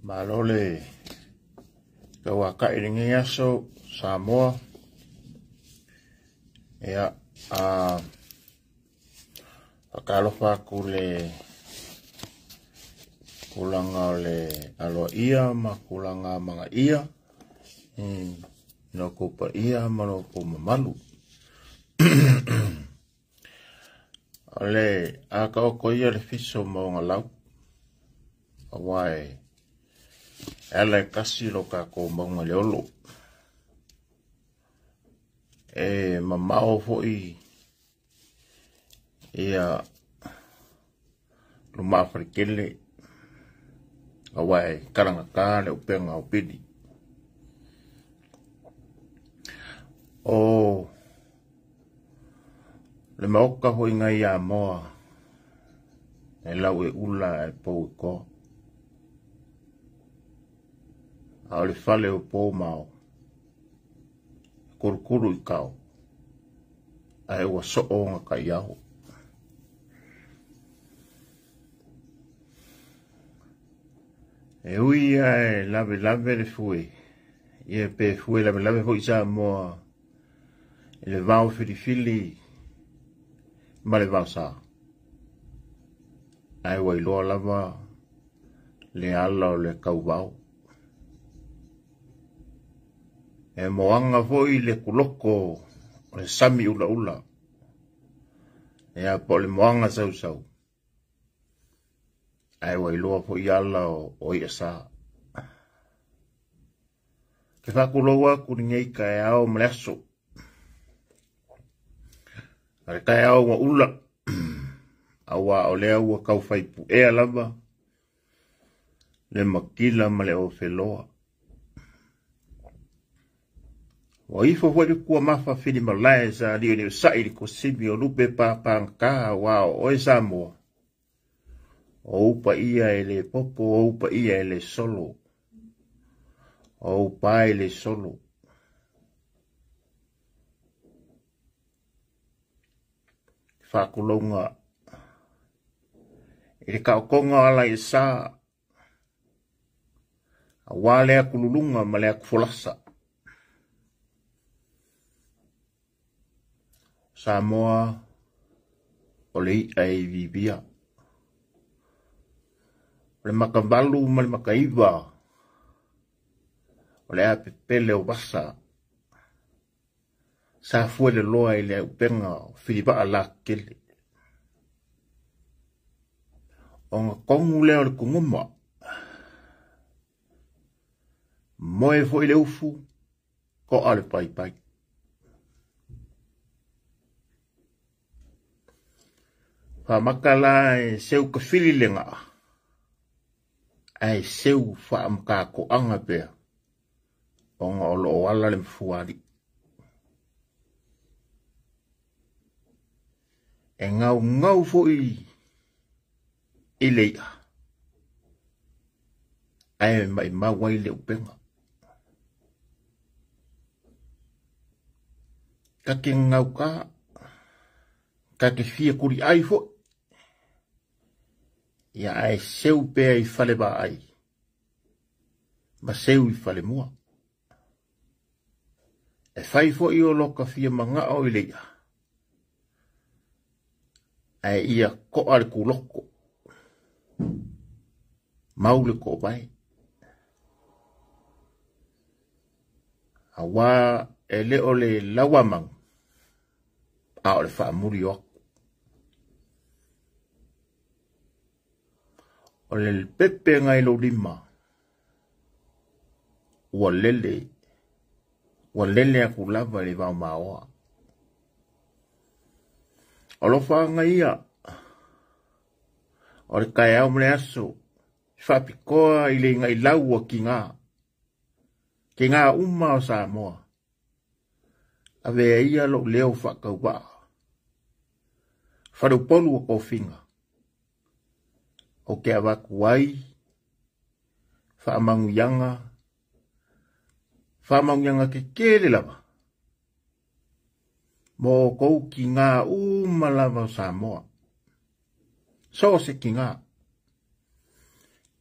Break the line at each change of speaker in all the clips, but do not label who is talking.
Malole kawa kairingi aso Samoa ya akalofa kule kulanga le alo ia ma kulanga mga ia no kupa ia malo ko mamalu ale aka ko ia le fiso mo ngalau awai ele kasi lo ka ko mo ngaleolo mamao foi ia luma afrikele awai karanga ka le upenga upidi le maoka hoi ngai a moa e lau e ula e pou ko au le fale o pou mao kurukuru i kau a e wa so o nga kai aho e ui e lave le fue e pe fue lave hoi sa moa e le vau filifili ma le vau sa ai wa iloa lava le ala o le kau vau e moanga foi le kuloko o le sami ula ula e a po le moanga sau sau ai wa iloa foi ala o ia sa ke whakuloa kuringei ka e ao mleaso ale ka e ao wa ula awa o le au kau whaipu e alava le makila ma le o wheloa o ifo fwere kua mafa whiri malae sa rio ni sairi ko sibi o lupe pāpāngka wa o e Samoa o upa ia e le popo o upa ia e le solo o upa e le solo whakulonga e le kaukonga ala i sa a wale a kululunga ma le a kufulasa Samoa o le ai vivia o le makabalu ma le makaiva o le a pepele o basa sa fue le loa i le upenga filipa ala kele o nga kongu leo le kunguma moe fo i le ufu ko ale pai pai fa makala e seu ka fililenga ai seu fa amka ko anga pe o nga olo wala le mfuari e ngau fo i leia ai mai mawai le upenga ka ke ngau ka ke fia kuri ai fo ia ai seu pe ai fale ba ai ma seu i fale mua e fai fo i o loka fia manga o i leia ai ia ko al kuloko maule ko bai awa ele ole lawamang a ole fa muri o ole el pepe ngai lo lima walele akulava le va maoa olo fa ngai ia ore kai au mle aso fa pikoa ile ngai lau ki ngā uma o Samoa ave ia lo leo fa kauba fa do polu o finga o ke avakuai fa amanguyanga ke kele lava mo kou ki ngā uma lava o Samoa so se ki ngā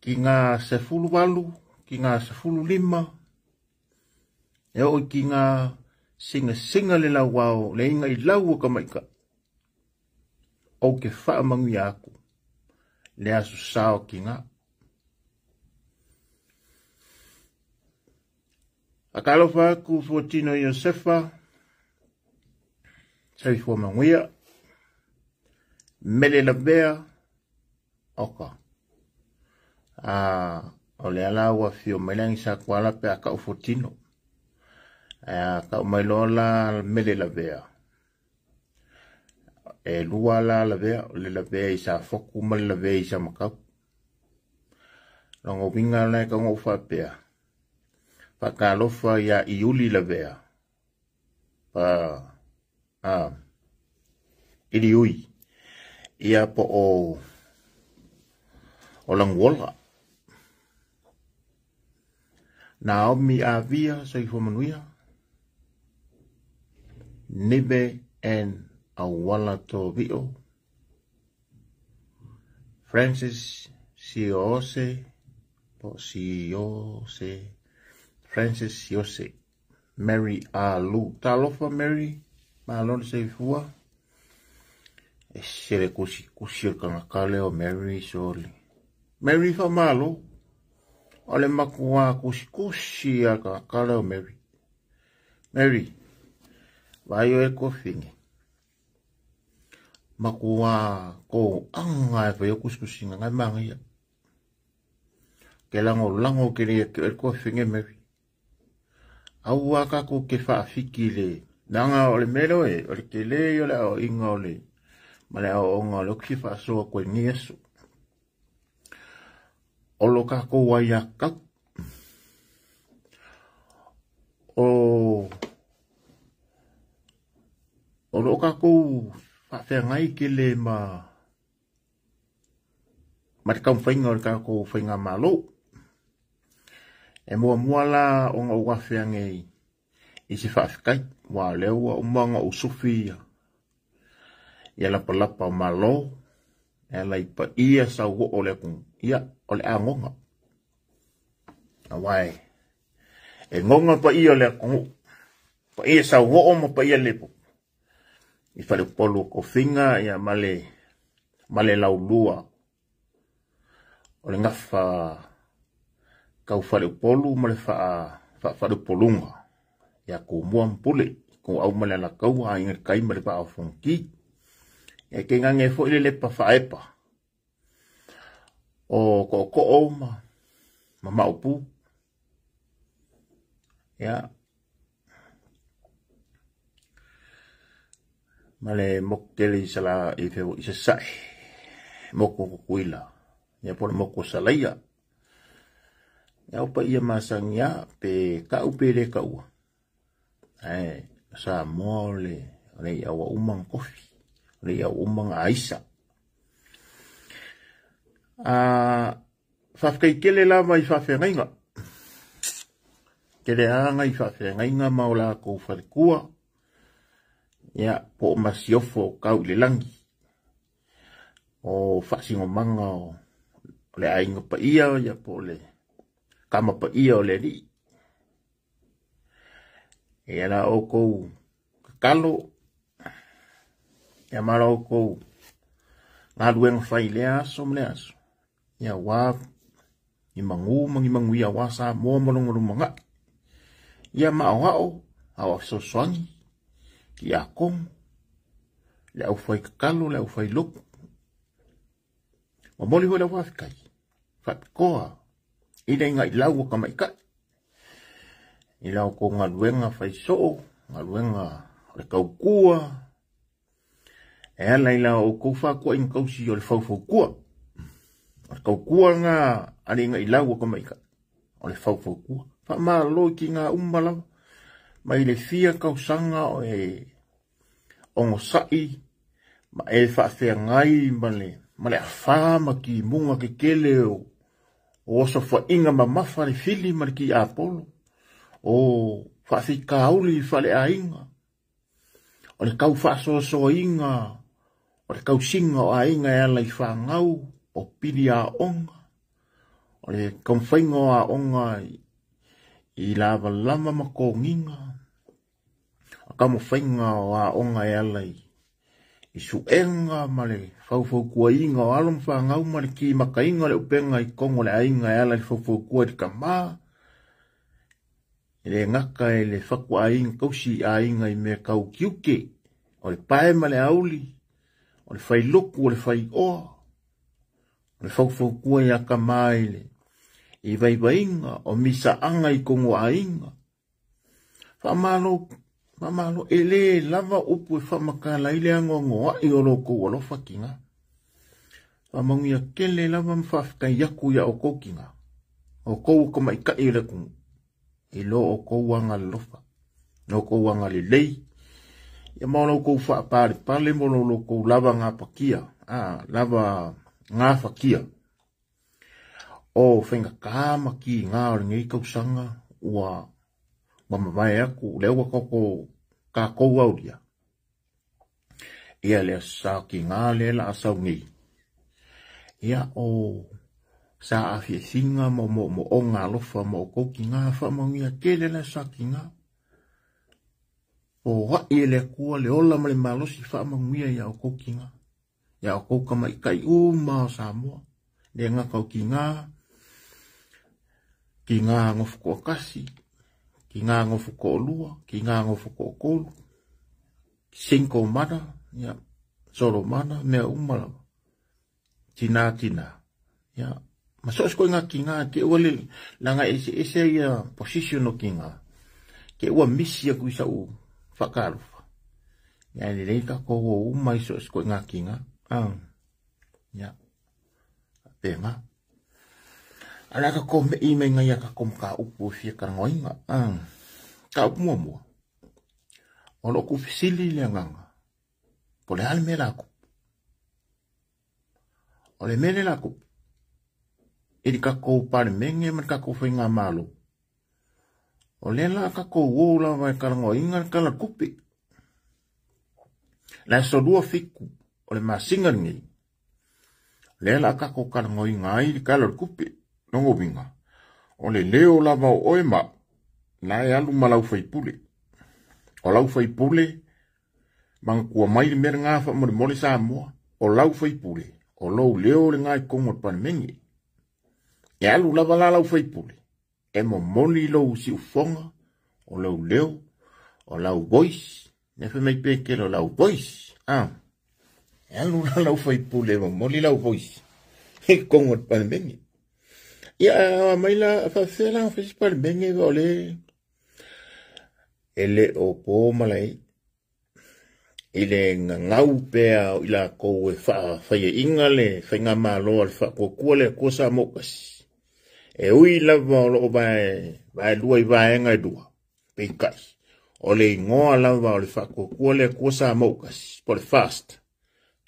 ki ngā sefulu walu, ki ngā sefulu lima, e o ki ngā singa le lau wao, le inga I lau o ka maika. O ke whaamangu I aku, le asu sao ki ngā. A kalofa aku Fuatino Iosefa, sawi fua manguia, mele la bea, oka. O le alawa fio mailangi sa kuala pe a ka Fuatino. Ka umailola mele la bea. E lua la bea, le la bea isa foku male la bea isa makau. Longo winga lai ka ngofa pea. Pakalofa ya iuli la bea. Ili ui. Ia po o langwola. Naomi avia sa ifomanuia. Nibe en awala to vio. Francis Siose. Francis Siose. Mary Alu. Talofa Mary. Malon se fua. E sere kusi kanga kale o Mary soli. Mary fa malo. Ole makua kusi a kale o Mary. Mary. Vaio e kofingi. Makua ko anga e vaio kusi ngai mangia. Ke lango kere e kofingi Mary. Aua kako ke whaafiki le. Nanga ole mero e, ole ke le ole o inga ole. Male o onga ole ki whaasoa koe ngesu. Olo kako waia kau. Olo kako whaafea ngai ke le ma. Mate kau whainga ole kako whainga malo. E mua la onga uwafea ngei. Isi whaafikai, wa lewa umanga usufia. Ia lapa o malo. E la ipa ia sa uo ole kung. Ia ole a ngonga. Awai. E ngonga pa ia ole kung. Pa ia sa uo ma pa ia lepo. I whale polo ko finga ia male lau lua. Ole ngafa. Kau whale polo male whale polunga. Ya ko muam pule ko au mala la kau a inga kai male pa afonki e ke ngange fo ile le pa faepa o ko o ma upu ya male mokkeli sala e fe isa sai moko kuila ya por moko salaya ya pa ia masangya pe ka upele ka u sa mole le ia wa umang kofi le ia umang aisa fafkai kele la mai fafenga kele anga I fafenga maula ko farkua ya po masiofo kau le langi o fasingo manga le ainga pa ia ya po le kama pa ia le ni e ala oko kalo ya mara oko ngaduen failea somleas ya wa imangu ya wasa mo molongo manga ya ma wao awa so swangi ki akong le au fai kalo le au fai lok mo moli ho la wa kai fat koa ida ngai lau ka mai ka Ila ko ngaluenga fai so, ngaluenga le kau kua. E ala ila o kou whakua in kausi o le fau kua. O le kau kua ngā ale inga ilau o kamaika. O le fau kua. Wha maa loi ki ngā umalawa. Mai le fia kau sanga o e ongo sai. Ma e whaafea ngai ma le awhama ki munga ke kele o oso wha inga ma mafa le fili ma ki Apollo. O whaafika auli whale a inga. O le kau whaasoso inga. O le kau singa o a inga e ala I whaangau. O pili a onga. O O le komwhaingo a onga I lava lama mako nginga. A kamo whainga o a onga e alai. I su enga ma le whauwhau kua inga o alam whangau ma le ki maka inga le upenga I kongo le ainga e alai whauwhau kua di ka maa. Le ngaka e le whakua a inga kausi a inga I mea kau kiuke. O le pae ma le auli. O le whai loku o le whai oa. O le whauwhau kua I a ka maa I le. I vaivainga o misa anga I kongo a inga. Whamalo ele lava upu e whamakala I le angongoa I o loko o lo whakinga. Whamangia kele lava mwhawhika yaku ya o kokinga. O kou ko mai ka I rekungu. I lo o kou anga le lofa. No kou anga le lei. Ia maolo kou whaapare pale molo lo kou lava ngā pakia. Lava ngā whakia. O whenga kāma ki ngā o ngei kausanga ua mamawai aku leo koko ka kou auria. Ia lea sa ki ngā lela asau ngi. Ia o sa afie singa mo o ngā lofa mo kou ki ngā whamangia kele le sa ki ngā. O wai le kua le ola ma le malosi whamangia ia o kou ki ngā. Ia o kou kama I kai uma o Samoa. Le ngā kau ki ngā. Ki ngā ngofu ko kasi, ki ngā ngofu ko lua, ki ngā ngofu ko kolu, sinko mana, ya, soro mana, mea umala, tina, ya, masos ko ngā ki ngā, ke ua le, langa ese ia position o ki ngā, ke ua misi aku isa u, whakarufa, ya, le reika ko o umai sos ko ngā ki ngā, ya, pe ngā. Ala ka ko me ime ngai ka kom ka upu fia ka ngoinga. Ka upu mua. O lo ku fisili le nganga. Po le hale me laku. O le mele laku. Iri ka ko pare menge man ka ko whainga malo. O le la ka ko wola vai ka ngoinga ka la kupi. La so dua fiku. O le masinga ngi. Le la ka ko ka ngoinga iri ka la kupi. Nongo winga. O le leo lava o oema. Na e alu malau whaipule. O lau whaipule. Mang kua mai le mera ngā wha mole Samoa. O lau whaipule. O lau leo le ngai kongo pan mengi. E alu lava la lau whaipule. E mo moli lau si ufonga. O lau leo. O lau voice. Nefe mai peke lo lau voice. E alu la lau whaipule. E mo moli lau voice. E kongo pan mengi. Ia maila whawhela whawhispare benge ole ele o po malai ile ngau pea ila ko e whaia inga le whainga malo al whakokua le kosa mokas e ui lava o loo vai lua I vaenga I dua penkai o le ingoa lava o le whakokua le kosa mokas po le fast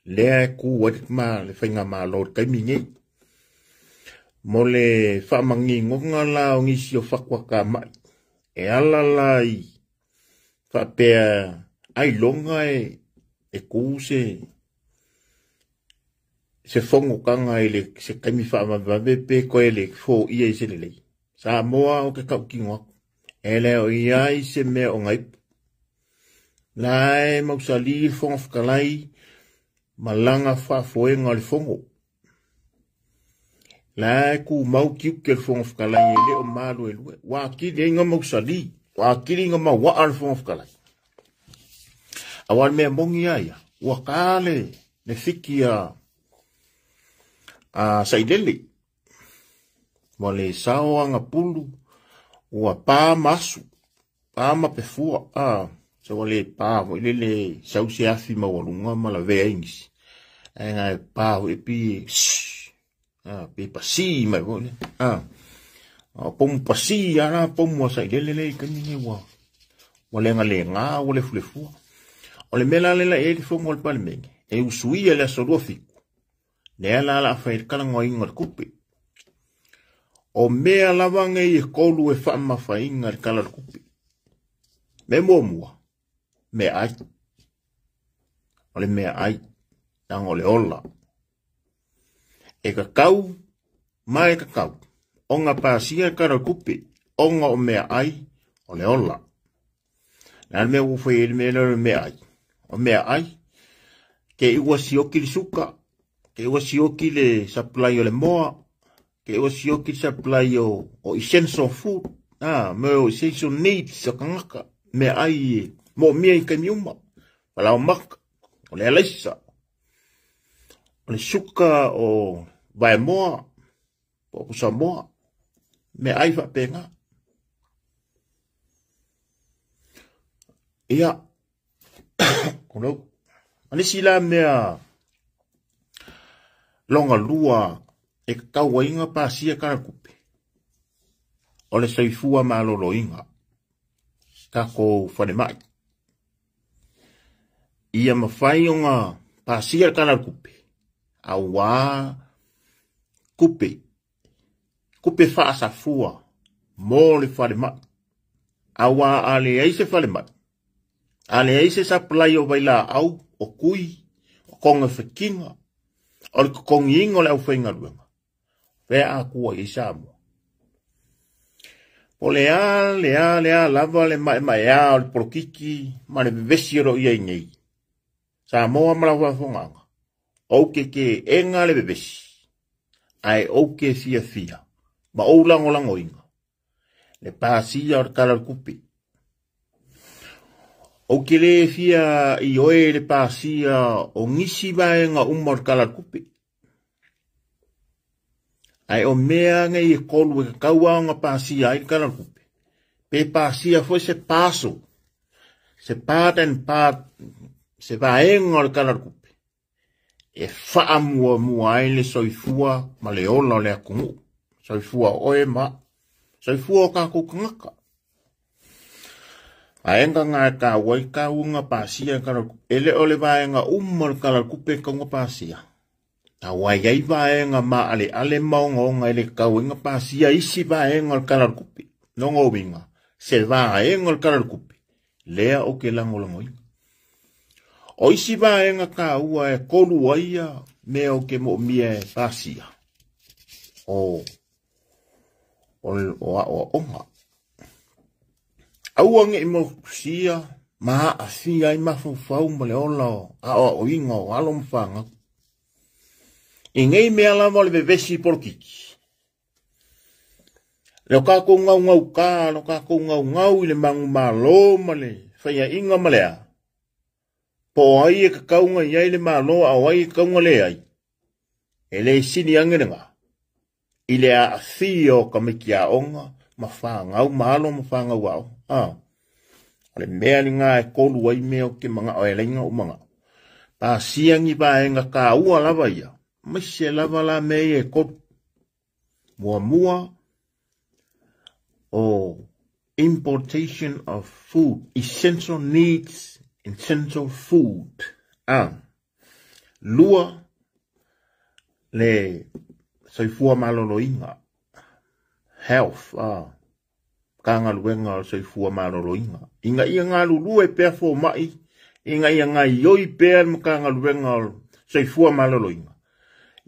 lea ku wadik ma le whainga malo kai mingi mo le whamangi ngonga la o ngisi o whakwaka mai. E ala lai whapea ai longa e kuse se whongo kanga le se kaimi whamavabe pe koe le fo ia I se lelei. Samoa o ke kaukingoa. E le o ia I se mea o ngai. Lai mausali il whongo whakalai malanga whafoenga le whongo. La ku mau kiu ke fonga whakalai le o malu e lue. Wa kiri inga mau sali. Wa kiri inga mau wa al fonga whakalai. Awal mea mongi aia. Wa kale ne fiki a saidele. Wa le sao anga pulu. Wa pa masu. Pa ma pefua. So wa le pa. Wa le sau se afi ma walunga ma la vea ingisi. Enga pa e pi... pe pasi mai vole pom pasi ana pom wa sai lele kani wa wale nga wale flefu ole mela lela e di fomo al palmeng e usui ala solofiku le la fa il kala ngoi ngor kupe o mea lavange e kolu e fa ma fa inga kala kupe me momua me ai ole me ai tang ole ola e kakau mai kakau onga pasia kara kupi, onga o mea ai, o le ola. Nā mea uwhai ele mea ai. O mea ai, ke iwa sioki le suka, ke iwa sioki le supply o le moa, ke iwa sioki supply o essential food, me o essential needs o kangaka, mea ai, mo mea i kamiuma, wala o maka, o le alaisa, o le suka o vai moa, o kusa moa, mea ai wha penga. Ia, kono, ane sila mea longa lua e kaua inga pasia karakupe. O le soifua malolo inga, kako whane mai. Ia mawhai o ngā pasia karakupe, a wā kupe, kupe whaasafua, mō le whane mai. A wā ale eise whane mai. Ale eise sa plai o waila au, o kui, o konga whakinga, o le kongi ingo le au whainga ruenga. Wea a kua i Samoa. O lea, lava le mai a o le porokiki, ma le bevesiro ia ingei. Samoa malawa whonganga. Auke ke enga le bevesi. Ai auke fia. Ma ou lango inga. Le pāsia o le kalar kupi. O ke le fia i oe le pāsia o ngisi vaenga umar kalar kupi. Ai o mea ngai e kolu e kaua nga pāsia ai kalar kupi. Pe pāsia foi se paso. Se pāten pāt, se vaenga o kalar kupi. E faa mua ai le soifua ma le ola le akungu. Soifua oe ma. Soifua o kako kangaka. Aenga ngā ka wai ka unga pāsia karar kupe. Ele ole vaenga umar karar kupe kaunga pāsia. A wai ai vaenga ma ale maunga o ele kauinga pāsia isi vaenga o karar kupe. Nonga winga. Se vaenga o karar kupe. Lea o ke lango inga. O isi vaenga ka ua e kolu aia me o ke mo mia e pāsia. O onga. Auange i mo sia, maa a fia i mawhau ma le ola o inga o alo mwhanga. I ngei mea lama le bevesi porkiki. Leo kako ngau ka, leo kako ngau i le mangu malo ma le whaia inga ma lea. Po ai e ka kaunga i ai le malo a wai e kaunga le ai. E le sini angenenga. I le a fia o ka miki a onga, mawhangau malo mawhangau au. Ale mea ni ngā e kolu ai mea o ke mga o elenga o mga. Pāsiangi vaenga ka ua lava ia. Maise lava la mea e kolu. Mua o importation of food. Essential needs, essential food. Lua le soifua malolo inga. Health, ka ngā luenga o soifua maroro inga. Inga ia ngā lulu e pēr fō mai, inga ia ngā ioi pēr ka ngā luenga o soifua maroro inga.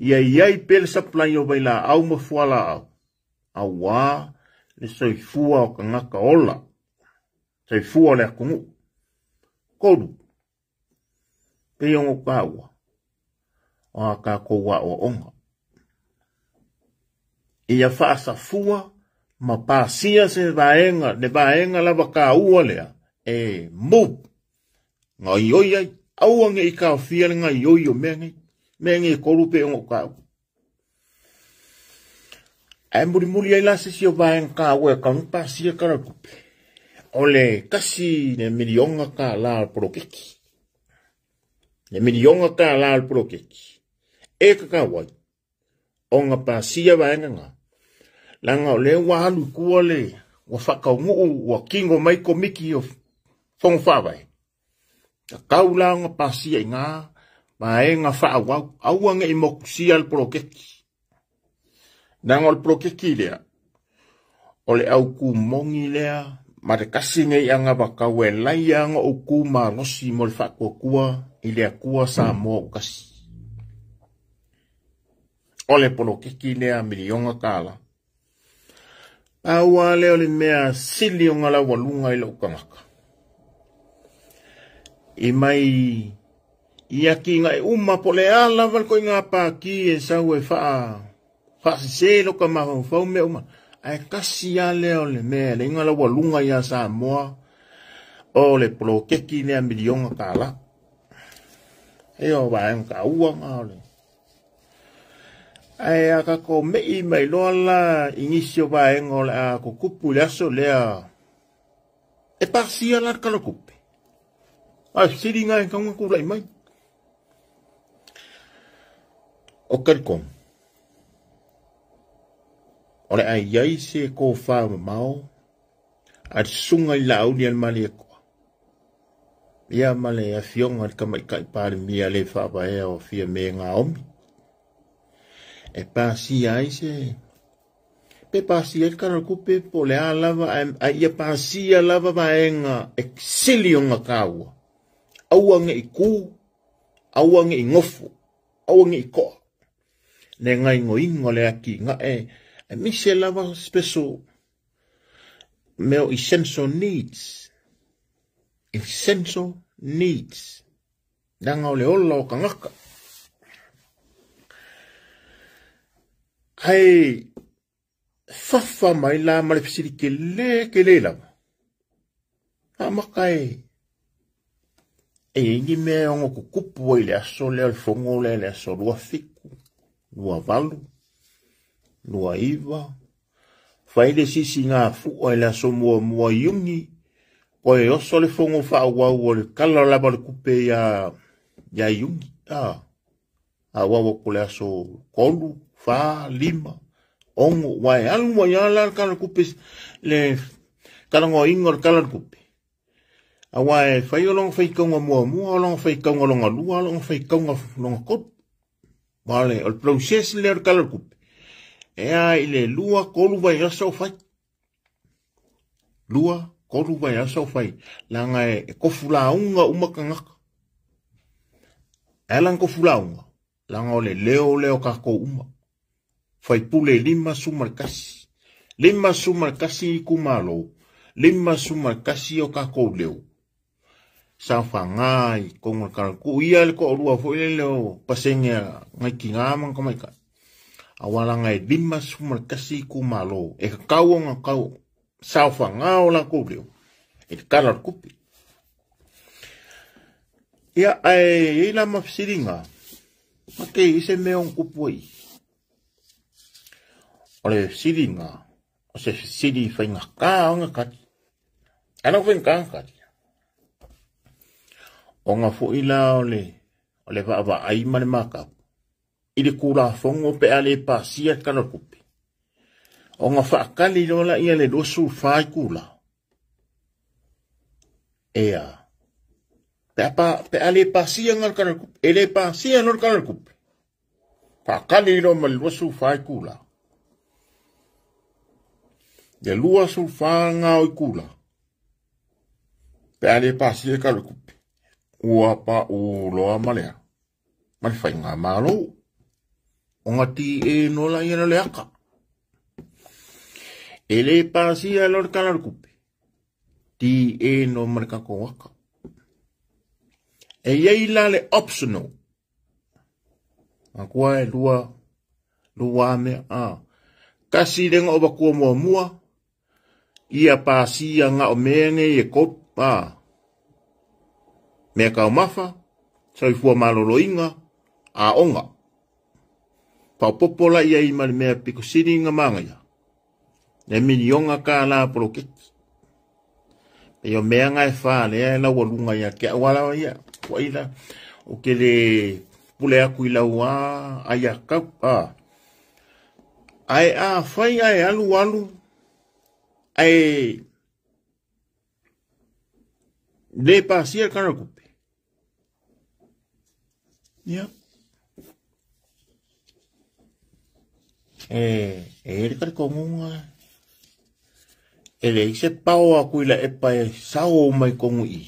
Ia iai pēr supply o waila au mafuala au. A wā le soifua o ka ngaka ola. Soifua le akungu. Kodu. Peiongo ka ua. O a ka koua o onga. Ia whaasafua ma pāsia se vaenga, ne vaenga lava ka ua lea, e mou, ngā ioi ai, auange i ka whia ngā ioi o mengi e korupe o ngā kau. Ai muri ai lase si o vaenga ka ua ka ng pāsia karakupe. Ole kasi ne milionga ka lal porokeki. Ne milionga ka lal porokeki. E ka wai, o ngā pāsia vaenga ngā. Langa o le wahalu kua le wa whakaungu wa kingo mai ko miki o whongwhawai. Ta kaulanga pasia i ngā, ma e ngā whaawau, auanga i mokusia al prokeki. Nanga o le prokeki lea, o le au ku mongi lea, ma te kasinga i anga wakau e lai anga o ku ma rosi mo le whakua kua, i lea kua sa mo o kasi. O le prokeki lea milionga kala. Aua leo le mea sili o ngala walunga i lau kangaka. I mai ia ki ngai uma po le ala wal ko ngā pā ki e sau e wha se lo ka maho fau me uma. Ai kasi a leo le mea le ngala walunga ia sa moa o le polo keki nea milionga ka la. E o waeng ka ua ngā le. Ai a ka ko mei mai loa la inisio waeng o le a ko kupu le aso lea. E pasi a la kala kupi. Ai siri ngai kaunga kulai mai. O karikong. O le ai iai se ko whao mao. Ai sunga i lau ni al mali e koa. Ia male a fionga ka mai kai pare mia le whawa ea o fia me ngā omi. E pasi ai se. Pe pasi ai kara kupe po le a lava ai ia pasi a lava vaenga exili o ngā kaua. Auange i kū, auange i ngofu, auange i koa. Ne ngai ngoingo le aki nga e mise lava special meo essential needs. Essential needs. Nanga o le ola o kangaka. Hai fafa mai la malefisiri ke le lava. Ha makai. E ingi mea ongo kukupu i le aso leo le fongo le aso lua fiku, lua valu, lua iwa. Faile sisi ngā fua i le aso mua yungi, ko e oso le fongo wha wau o le kala laba le kupe ya yungi. A wawo ko le aso kolu, wha, lima, ongo, wai alu wa yala le kala kupe le kala ngō ingo le kala kupe. Awa e whai o longa whai kaunga mua, longa whai kaunga longa lua, longa whai kaunga longa kot. Wale, o le process leo kala kupe. Ea i le lua kolu vai asa o whai. Lua kolu vai asa o whai. Langa e kofula unga umakangaka. E lang kofula unga. Langa o le leo kako uma. Whai pule 5 sumarkasi. 5 sumarkasi i kumalo. 5 sumarkasi o kako leo. Sa whangai, konga karaku, ia le ko orua fo ile leo, pasengea, ngai ki ngāmang kamaika. Awala ngai 5 sumarkasi ku malo, e ka kau nga kau, sa whangao la ko leo, e te karar kupi. Ia ai, ila mafisiringa, make ise meong kupuai. Ole siringa, o se siri whainga ka o nga kati. Ano whainga kati. O ngā fuila o le whaava ai mane maka. I le kura whongo pe ale pasia karakupi. O ngā whaakali lola ia le dosu whai kula. Ea. Pe ale pasia ngar karakupi. E le pasia nor karakupi. Whaakali lola le dosu whai kula. Le lua su whanga o kula. Pe ale pasia karakupi. Ua pa u loa malea. Mani whai ngā malo. O ngā ti e nola i ana leaka. E le pāsia lor kalarkupe. Ti e no marika ko waka. E iei la le optional. A kua e lua mea. Kasi renga o bakua mua. Ia pāsia ngā o mene e kopa. Mea kau mafa, sau fua malolo inga, a onga. Pau popola ia i mali mea piko siri inga mangaya. Ne mini onga ka la prokeki. E o mea ngai wha, lea la walunga ia, ke awala wa ia. Wa ila, o ke le pule aku ila ua, aia kau, Ai whai ai alu, ai le pasia karakupi. Ya. Ele kari kongunga. Ele ise pao a kuila e pai sao mai kongu i.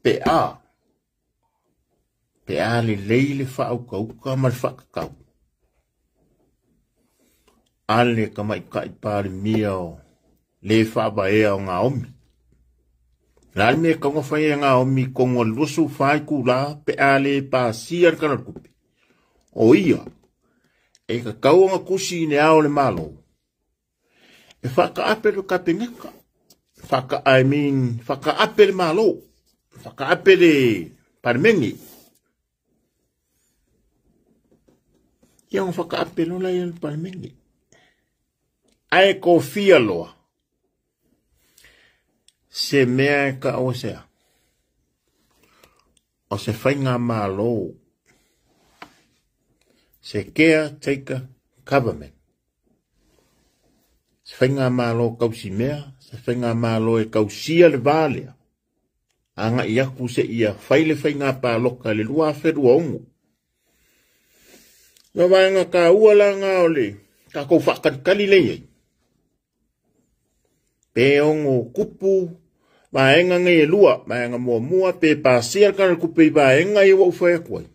Pe a le leile whao kauka mari whakakau. Ale ka mai kai pari mia o le whabae o ngā omi. Nā me konga whaia ngā omi konga lusu whai kula pe ale pa siar kana kupi. O ia, e ka kaunga kusi ne ao le malo. E whaka apelu ka pengaka. Whaka apelu malo. Whaka apelu parmengi. Ia whaka apelu la ia parmengi. Ai ko fia loa. Se mea ka o sea. O se whainga malo. Se caretaker government. Se whainga malo kausi mea. Se whainga malo e kausia le valea. Anga iaku se ia whaile whainga pa loka le lua wherua ongu. Nga vaenga ka uala ngā ole. Ka kou whakatkali leiei. Pe ongo kupu. Vaenga ngai e lua. Vaenga mua pe pasia kana kupu i vaenga i wau whaia kuai.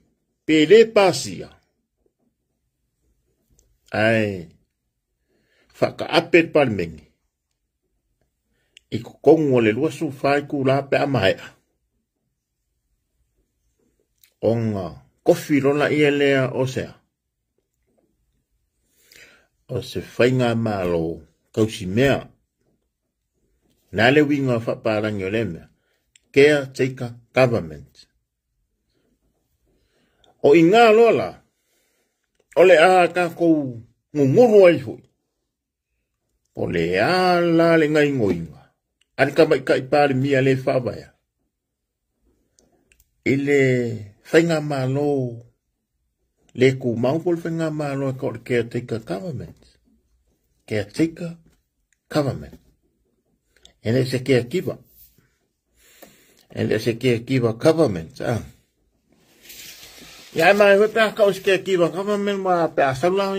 Pe le pasia. Ai. Whaka apet parmengi. I kukongo le lua su whai kula pe amaea. Onga kofi rola ia lea o sea. O se whainga malo kausi mea. Nale winga whaparangi o le mea. Caretaker government. O i ngā lola. O le a ka kou ngunguru ai hui. O le a la le ngai ngoinga. Ani ka mai kai pāre mia le whawaya. Ile whainga malo. Le ku maupol whainga malo e kore caretaker government. Caretaker government. Ene se caregiver. Ene se caregiver government. Ya mai ho pa ka os caregiver government ma pa sala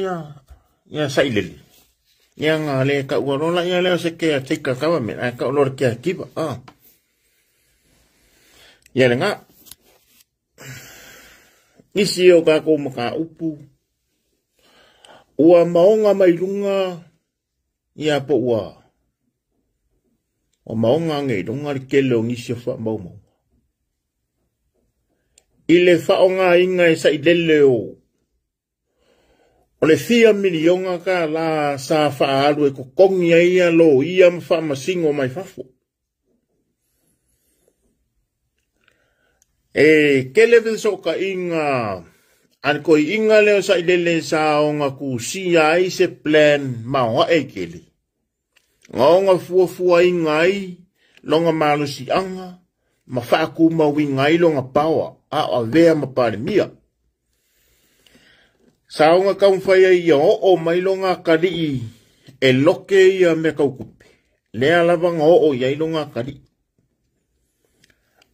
ya saileli. Ya ngale ka urola ya le se caretaker government. Ka lor caregiver. Ya nga. Isi o ka ko maka upu. Ua maonga mai lunga ia po ua. O maonga ngai lunga li kele o ngisi o wha maumau. Ile whaonga inga e sa ilele o. O le 4 milionga ka la sa whaalu e kukongi a ia lo ia mwha masingo mai whafo. E kele viso ka inga. An koi inga leo sa ilele sa o nga ku siya ai se plan maua e kele. Nga fua ingai, longa malu si anga, mawhaku mawingai longa pawa, a vea mapare mia. Sa o nga kaumwhaya ia o mai longa kari e loke ia me kaukupe. Lea lava nga o ia longa kari.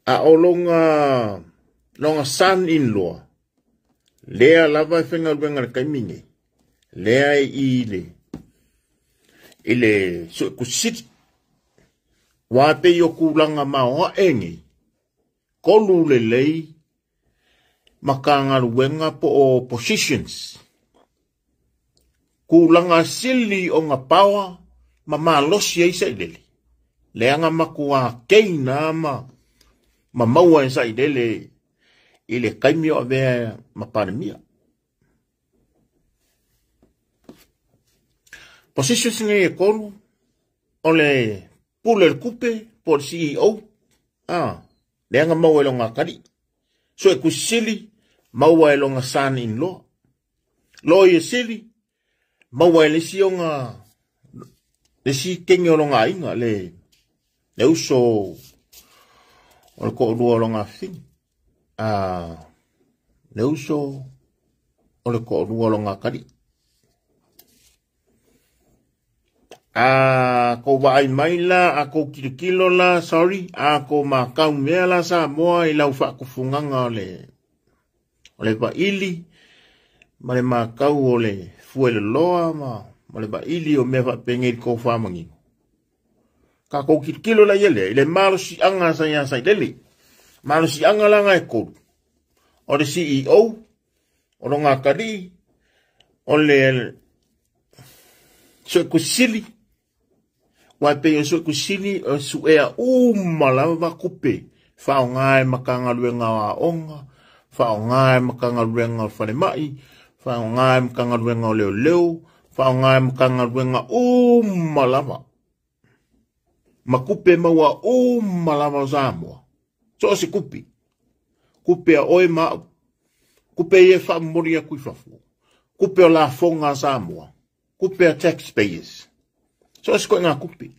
A o longa son-in-law. Lea lava e whenga ruenga kaiminge. Lea ile so kusiti. Wape yo kulanga maoa engi. Kolu le lei. Makanga ruenga po o positions. Kulanga sili o nga pawa. Ma losi ai sa idele. Leanga makua keina ma maua sa idele. Ile kaimio avea maparimia. Positions nge kolu. Ole pule kupe por CEO. Leanga maua elonga kari. So e kusili maua elonga son-in-law. Lo e sili maua elesi onga lesi kengi olonga inga le uso ole ko lua olonga fing. Le uso ole ko lua olonga kari. Ko vai maila, ako kilo la, sorry, ako makau mea la sa moa i lau whakufunganga ole ba ili, ma le makau ole fuele loa, ma le ba ili o mea whapengeri ko whamangi. Ka ko kilo la yele, ile malo si anga sa ya sa ideli, malo si anga la ngai kodu, o le CEO, o lo ngā kari, o le so kusili, Wai pe yosu kusini su ea malava kupe. Fao ngai makanga luenga wa onga. Fao ngai makanga luenga o whare mai. Fao ngai makanga luenga o leo leo. Fao ngai makanga luenga malava. Makupe maua malava Samoa. So se kupi. Kupe a oe mao. Kupe e wha moria kui whafu. Kupe o la fonga Samoa. Kupe a taxpayers. So se koe ngā kupe.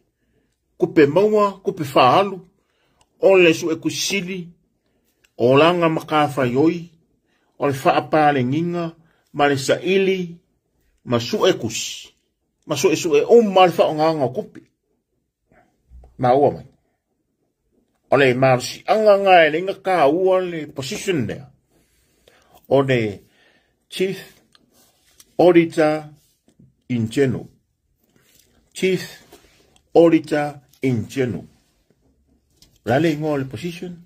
Kupe maua, kupe whaalu. O le su e kusili. O langa makawhai oi. O le whaapale nginga. Ma le saili. Ma su e kusi. Ma su e ma le whaonganga kupe. Ma ua mai. O le marsi anga ngai le inga ka ua le position lea. O le Chief Auditor in General. Chief Auditor in General. La le ingo le position.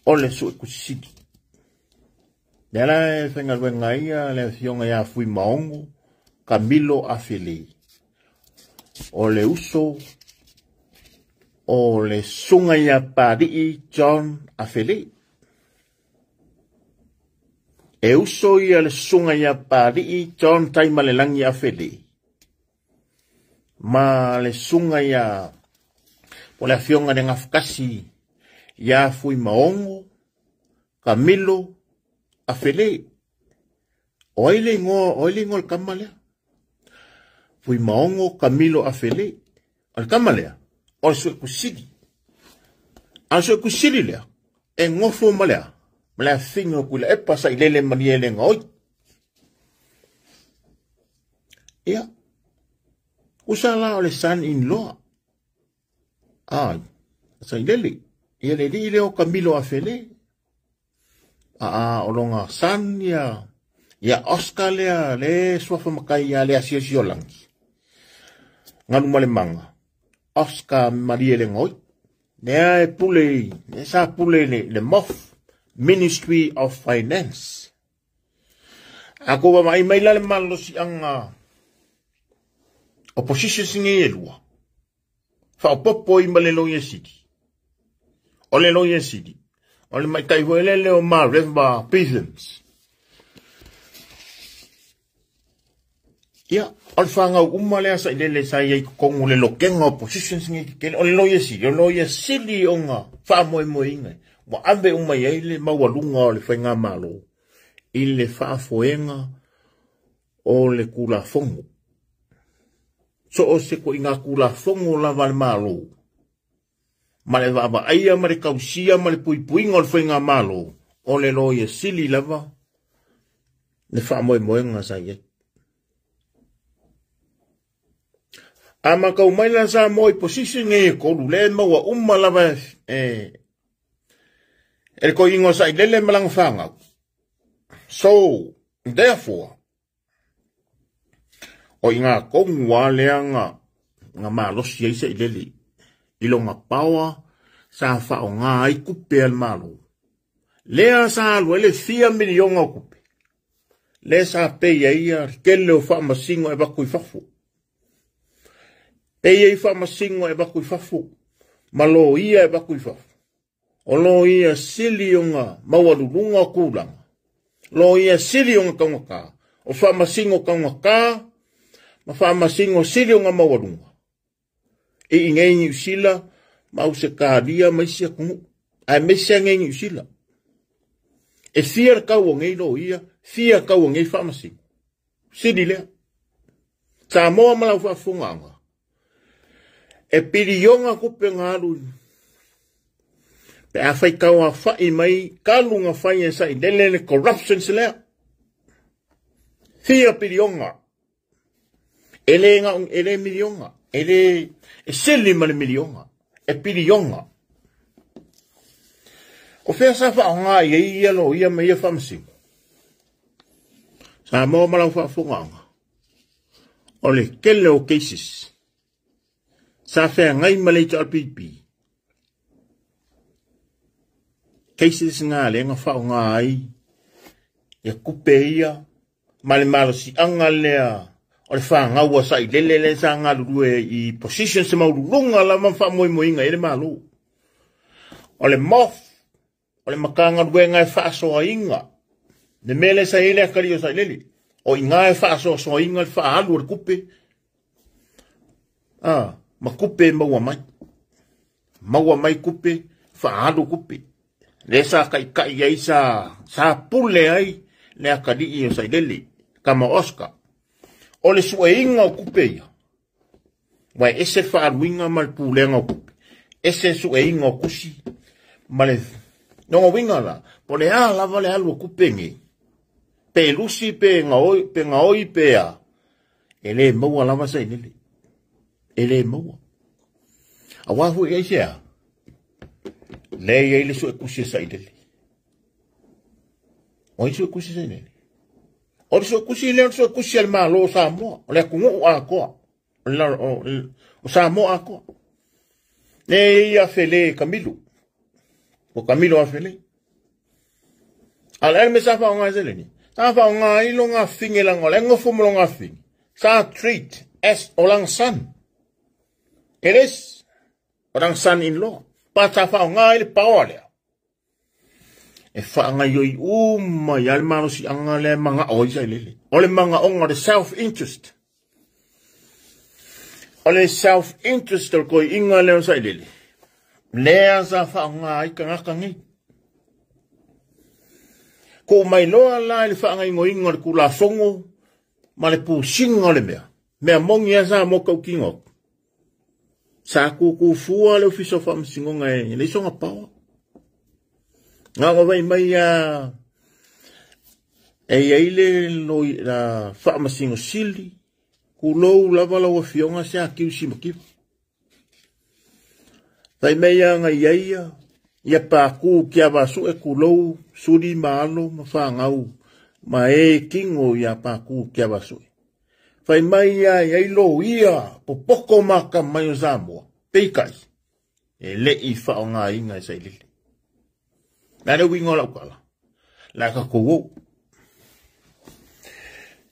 O le su kusidi. Le la e whenga wenga ia le fionga ia fui maongo. Camilo Afele. O le uso. O le sunga ia pari John Afele. E uso ia le sunga ia pari John Taimalelangi Afele. Ma le sunga ia o le afionga de ngafkasi ia fui maongo Camilo Afele. Oile ngo le kamalea. Fui maongo Camilo Afele. O le kamalea. O le kusidi. A le kusidi lea. E ngofo malea. Malea fingo kula e pasa ilele maniele ngoi. Ia. Usala o le son-in-law. Ai. Sa ilele. Ia le li leo Camilo Afele. Olonga san ia. Ia Oscar lea. Le suafa makai ia lea sio langi. Nganu male manga. Oscar Mariele ngoi. Nea e pule. Ne sa pule le MOF. Ministry of Finance. Ako ba mai la le malo si anga. Opposition singe e lua. Fa popo i male loye sidi. O le loye sidi. O le mai kai le o ma reva peasants. Ia, al fanga umale asa ilele sa ia kongu le lokenga opposition singe ke o le loye sidi onga fa mo inga. Wa ave umai ele mawalunga o le whainga malo. Ile whaafoenga o le kula fongo. So o se ko inga kula fongo la vale malo. Ma le vava aia, ma le kausia, ma le puipuinga o le whainga malo. O le loia sili lava. Le whaamoenga sa ia. Ama kau maila sa moi position e kolu le maua lava e ko ingo sa ilele malang fanga. So, therefore, o inga kongwa leanga nga malosi ai sa ilele. Ilo nga pawa sa fao nga ai kupe al malo. Lea sa alu ele 4 milion o kupe. Le sa peia ia kele o faa masingo e baku i fafu. Peia i faa masingo e baku i fafu. Malo ia e baku i fafu. O lo ia sili o nga mawalulunga kulanga. Lo ia sili o nga kaungaka. O faa masingo kaungaka. Ma faa masingo sili o nga mawalunga. E ingengi usila. Mau se kāria maisia kungu. Ai maisia ngengi usila. E fia kau o ngei lo ia. Fia kau o ngei faa masingo. Sili lea. Sa moa malau faa funganga. E pirionga kupe ngaru. Pe a fai kau a fai mai, kalunga fai e sai, lele corruption se lea. Fia pirionga. Ele milionga. E sili male milionga. E pirionga. O fea sa fa nga ia lo ia me ia famsi. Sa mo malau fa funganga. O le kele o cases. Sa fea ngai male pipi. Cases nga le nga fa nga ai. Ya kupe ia. Male malo si anga lea. o le whaanga ua sa I lele sa ngā lulue I position se maurulunga la man wha moe moe inga ere malo. O le moth, o le makanga luenga e wha soa inga. Ne mele sa ele a kari o sa lele. O inga e wha soa inga le wha alu o le kupe. Ma kupe maua mai. Maua mai kupe, wha alu kupe. Le sa kai ai sa pule ai, le a kari I o sa lele. Kama Oscar. O le sua inga o kupe ia. Wai ese whaaruinga ma le pūlenga o kupe. Ese sua inga o kusi. Ma le nonga winga la. Po le a lava le alu o kupe nge. Pe lusi pe ngaoi pe a. Ele maua lava sa inele. Ele maua. A wafu i eise a. Le ia ile sua kusi sa inele. O i sua kusi sa inele. O so kusi le so kusi al malo sa mo le kungu a ko o sa mo a ko le ia fele Camilo o Camilo a fele ala me sa fa nga zele ni sa fa nga I lo nga fingela ngola ngo fu mo nga fing sa treat as olang san eres orang san in lo pa sa fa nga ile paole e whaanga yoi uma I almano si anga le mga oisa lele. O le mga onga le self-interest. O le self-interest o koi inga leo sa lele. Lea sa whaanga I kangakangi. Ko mai loa la le whaanga ingo inga le kula songo. Ma le pu singa le mea. Mea mongi a sa mo kau kingo. Sa kuku fua le ofiso whamsingonga e. Le songa pawa. Nga wai mai eile lo la whaamasingo sili, ku lou lava lau a fionga se a kiu simakipu. Tai mai nga iaia, ia pāku kia wasu e ku lou suri maalo ma whaangau, ma e kingo ia pāku kia wasu e. Tai mai ilo ia, po poko maka mai o Samoa, peikai, e le I whaonga inga e sailili. Nare wingo lau kala. La ka kowo.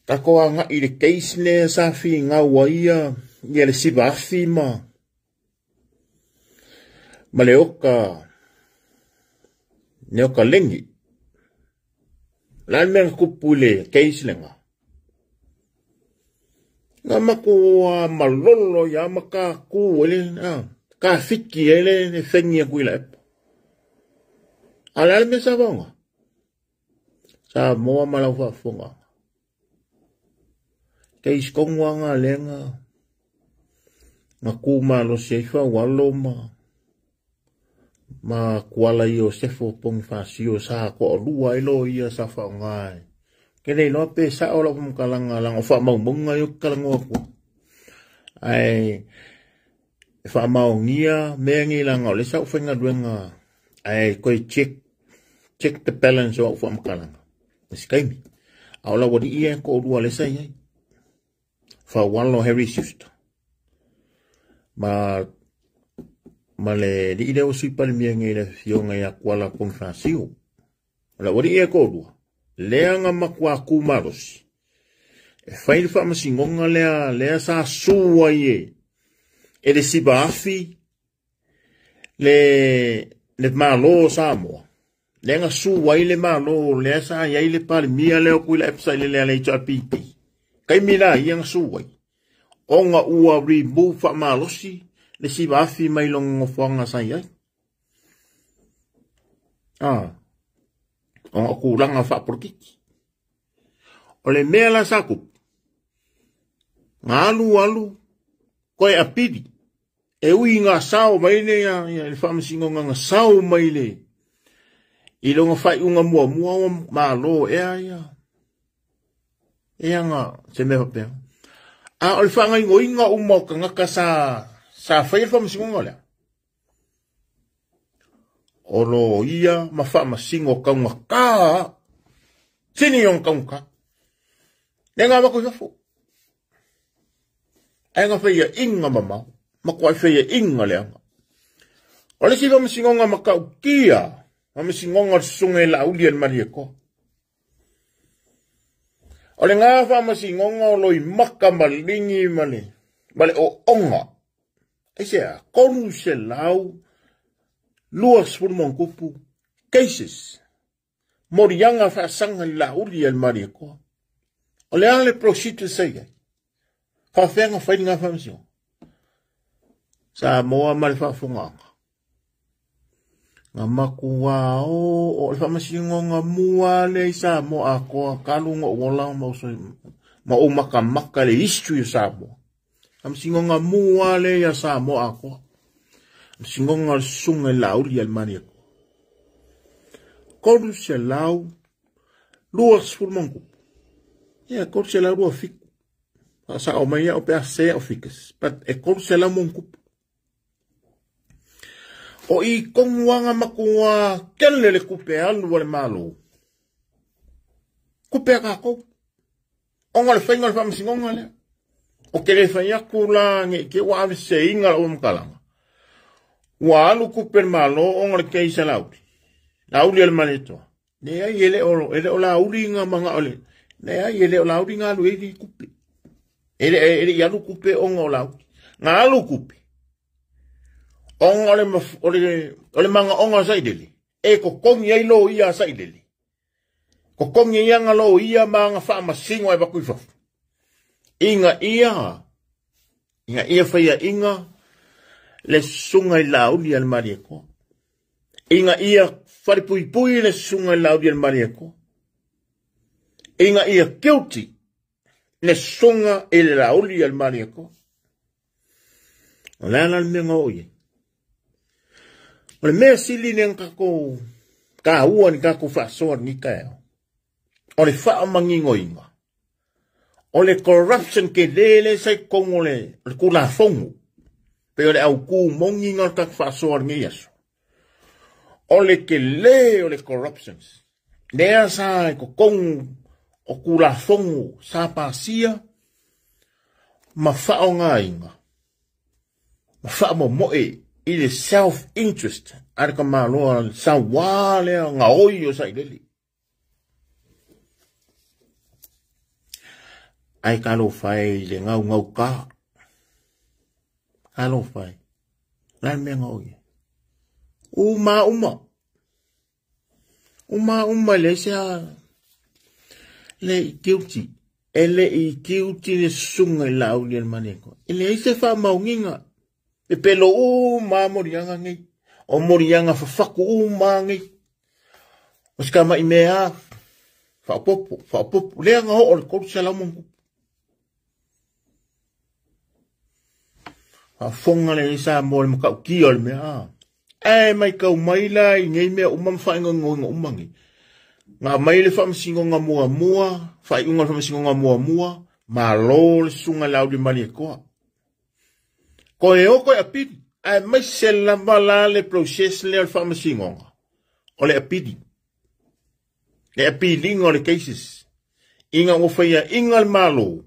Ka koa nga I le case ne sa fi nga waia. Ia le siva afi ma. Ma le oka. Ne oka lengi. Lan mea kupu le case le nga. Nga makua malolo ya maka kuwele. Ka fiki ele ne fengia kuila epa. Alal me sa vonga. Sa moa malau whafonga. Kei skongwa nga lenga. Nga kuma lo seifa walo ma. Ma kuala I o sefo pong fasio sa ko lua ilo ia sa whaongai. Kene ino pe sa ola kumkalanga lang o whamaumunga yo kalango ako. Ai whamaungia mengi lang o le sa uwhenga duenga. Ai koi check the balance of what I'm calling. It's game. Aula wadi ia ko dua le sai. Fa walo Harry sister. Ma le di ile o sui pal mi ngile fionga ya kwala konfasio. Ala wadi ia ko dua. Leanga makwa kumaros. E fail fa masingonga lea sa suwa ye. E de sibafi le malo Samoa. Lenga su waile malo le sa ya ile pal mia le kuila epsa le le chapipi. Kai mila yang su wai. Onga ua remove fa malosi le si bafi mai long ngofanga sa ya. Onga kulanga fa porkiki. Ole mela saku. Ngalu koe apidi. E ui ngā sao maile ya le whamasingo ngā sao maile. I longa whai unga mua malo ea ia. Ea ngā se meha pēr. A ole whangai ngoinga umauka ngaka sa whai whamasingo ngā lea. Olo ia ma whamasingo kaunga kā. Tini yon kaunga. Nenga mako hiafu. Ai ngā whaia inga mamau. Makua whaia inga leanga. Ole si whamasingonga makau kia. Whamasingonga sunga la uli al maria ko. O le ngā whamasingonga o loi maka malingi male o onga. Ese a konu se lau luas pulmon kupu cases. Morianga whaasanga lauri al mariako. O le ale prosito sei. Whawhenga whainga whamasingo. Sa moa male whawhunganga. Ngā makua o le whamasingo ngā mua le sa moa koa kalunga o wala ma o maka le history o sa moa. Whamasingo ngā mua le ya sa moa koa. Whamasingo ngā sunga lauri al mariako. Koru se lau lua spulmangu. Ia koru se lau lua fiku. Sa o mai o pea se o fikas. But e koru se lau mongu. O I konguanga makua kele le kupe alu wale malo. Kupe kako. Onga le whainga le whamasingonga lea. O ke le whaiaku la nge ke wawe se inga o mkalanga. Wa alu kupe malo onga le keisa lauri. Lauri al manetoa. Nea ele o lauri nga mga ole. Nea ele o lauri nga alu eri kupe. Ele yalu kupe onga o lauri. Nga alu kupe. Onga ole mga onga saideli. E ko kongi ai lo ia saideli. Ko kongi ia nga lo ia mga whaamasingo e bakui fafu. Inga ia whaia inga le sunga i lauri al marieko. Inga ia wharipui le sunga i lauri al marieko. Inga ia guilty le sunga i lauri al marieko. O lana le menga oie. O le mea sili ni kako ka ua ni kako whaasoa ni kaya. O le wha mangingo inga. O le corruption ke lele sai kongo le kula fongu. Pe o le au ku monginga kako whaasoa ni yaso. O le ke le o le corruptions. Lea sa ko kongu o kula fongu sa pasia. Ma wha o ngā inga. Ma wha mo moe. I le self-interest. Arika maloa sa wālea ngā oi o sa ileli. Ai kalo whai le ngau ka. Kalo whai. Lai mea ngā oi. Uma le sea le I guilty. Ele I guilty le sunga I lau ni al maneko. Ele I se wha maunginga. E pelo ma morianga ngai. O morianga whafaku ma ngai. O skama I mea. Whapopo. Lea ngā ho o le koru se laumongu. Whafonga le isa mo le makau ki o le mea. E mai kau maila I ngei mea umam whainga ngonga umangi. Ngā maile whamasingo ngā mua. Whaiunga whamasingo ngā mua. Ma lo le sunga lauri mani e koa. Ko e oko e apidi. Ai mai se lambala le process le al whamasingonga. O le apidi. Le apidi inga o le cases. Inga o whaia inga al malo.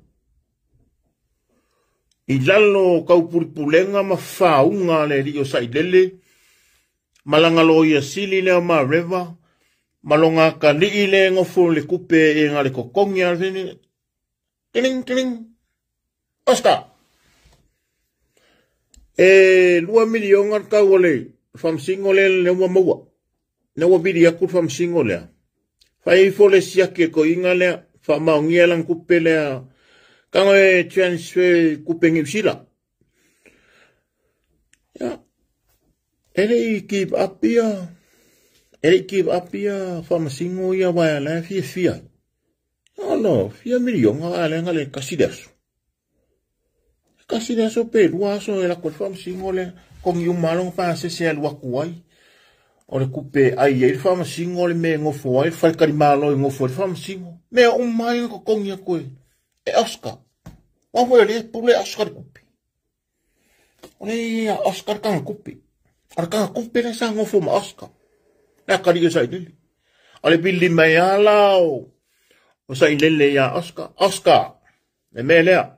I lalo kaupuripulenga ma whaunga le rio saidele. Malangalo ia sili le ma river. Malonga ka li le ngofu le kupe e nga le kokongi al vene. Kiling. Oscar. E 2 milion ar ka wole whamsingo le ua maua. Ne ua biri aku whamsingo lea. Whai fole siake ko inga lea. Whamaungia lang kupe lea. Kango e transfer kupe ngipsila. Ya. Ele I keep up ia. Ele keep up ia. Whamsingo ia waya lea fia. No, 4 milion nga le kasidesu. Kasi na so pe lua so la ko fam singole kong yung malong pa se lua kuai o le kupe ai e fam singole me ngofo ai fa kali malo ngofo fam singo me mai ko kong ya ko e Oscar wa foi le pule Oscar kupe ole Oscar kan kupe arka kupe na sa ngofo ma Oscar na kali yo sai dili ole billi mai ala o sai lele ya Oscar le melea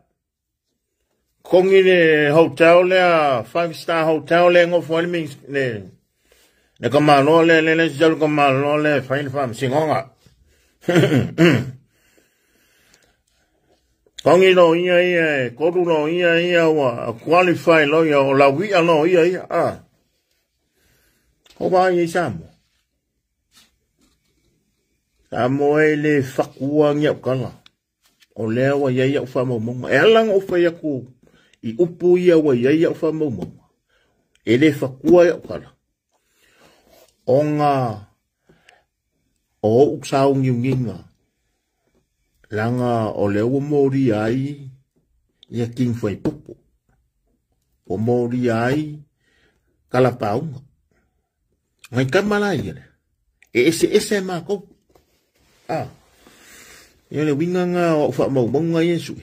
kongi le hotel le 5-star hotel le ngofo le le kamalo le jalo kamalo le fine fam singonga Kongi no ia, koru no ia, wa qualify lo ia, o la wia no ia, Ho ba ia Samoa. Samoa le whakua ngia kala. O lea wa ia whamaumonga. E alang o whai aku, I upu ia wa ia whamaumonga. E le whakua ia kala. O ngā, o uksau ngiunginga. Langa o leo mori ai, ia king whai pupu. O mori ai, kalapaunga. Ngai kamala ia le. E ese ma kou. Ia le winga ngā o whamaumonga Yesu.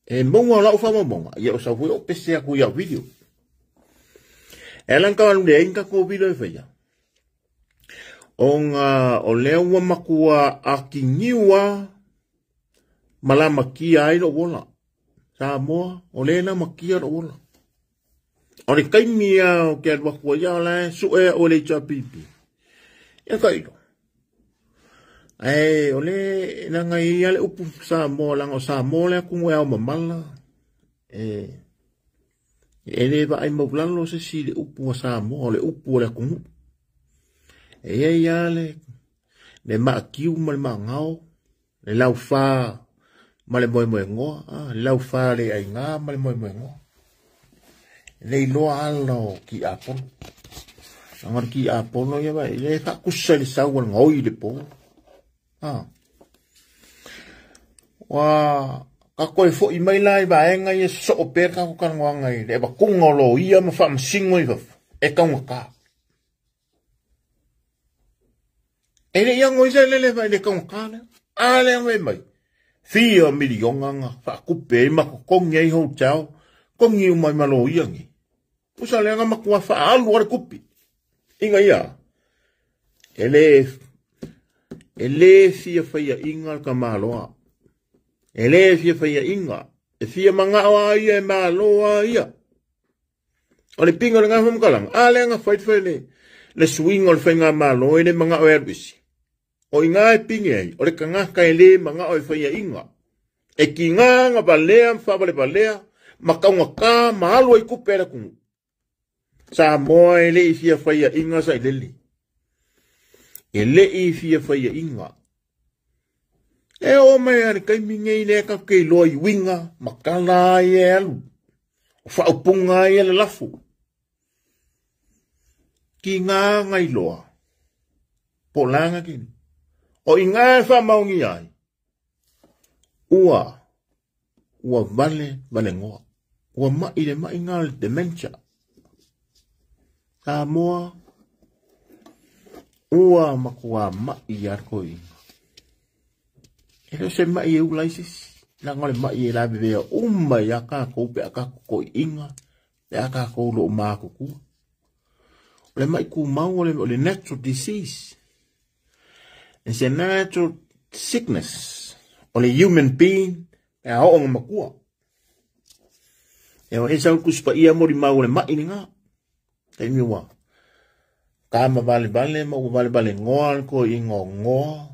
E monga lau whamaumonga. Ia o sa hui o pese aku ia video. E lang kawalu le inga ko video e whaia. O ngā o leo wa makua a ki ngiua malama kia ai lo wola. Samoa o le na makia lo wola. O le kaimia o kia wakua ia la sue o le chapipi. Ia kairo. O le nanga ia le upu Samoa langa o Samoa le aku ngoi au mamala. E le va ai maulalo se si le upu o Samoa le upu o le aku ngu. Ia le maakiu ma le maangao. Le lau wha ma le moe moe ngoa. Le lau wha le ai ngā ma le moe moe ngoa. Le iloa alo ki Apolo. Angar ki Apolo ia vai. Le whakusa le sau al ngoi le po. Wa kako e fo I mai lai ba e ngai e so o per kako kan ngwa ngai. Le ba kunga lo ia ma wha msingo I waf. E kaunga ka. E le ia ngoi se le vai le kaunga ka le. A le ngai mai. Fia milionga nga. Wha kupe ma kongi ai hou chao. Kongi umai malo ia ngi. Usa le nga makua wha alu wale kupi. Inga ia. E le fia whaia inga ka maloa. E le fia whaia inga. E fia mangawa ia e maloa ia. O le pinga le ngā whamkalang. A le nga whai le swing o le whai ngā maloa e le mangawa e arwisi. O I ngā e pinga ai. O le ka ngā kai le mangawa e whaia inga. E ki ngā balea mwhawale balea. Makaunga ka maalo ai kupera kungu. Samoa e le I fia whaia inga sa I leli. E le I fia whaia inga. E o mai ane kaiminga I le ka kei loa I winga, makala I e alu. O whaupunga I le lafu. Ki ngā ngai loa. Po langa kini. O I ngā e whamaungi ai. Ua vale ngoa. Ua mai le mai ngā le dementia. Samoa. Ua makua mai arko inga. E se mai e ulaisis. Nangole mai e la bebea umai aka kou pe aka ko inga. Pe aka kou lo umako kua. Le mai ku mau o le natural disease. It's a natural sickness. O le human being. E a hoonga makua. E o e sau kuspa ia mori mau le mai ni ngā. Te miwa. Kama vale ma vale ngoa ko ingo ngoa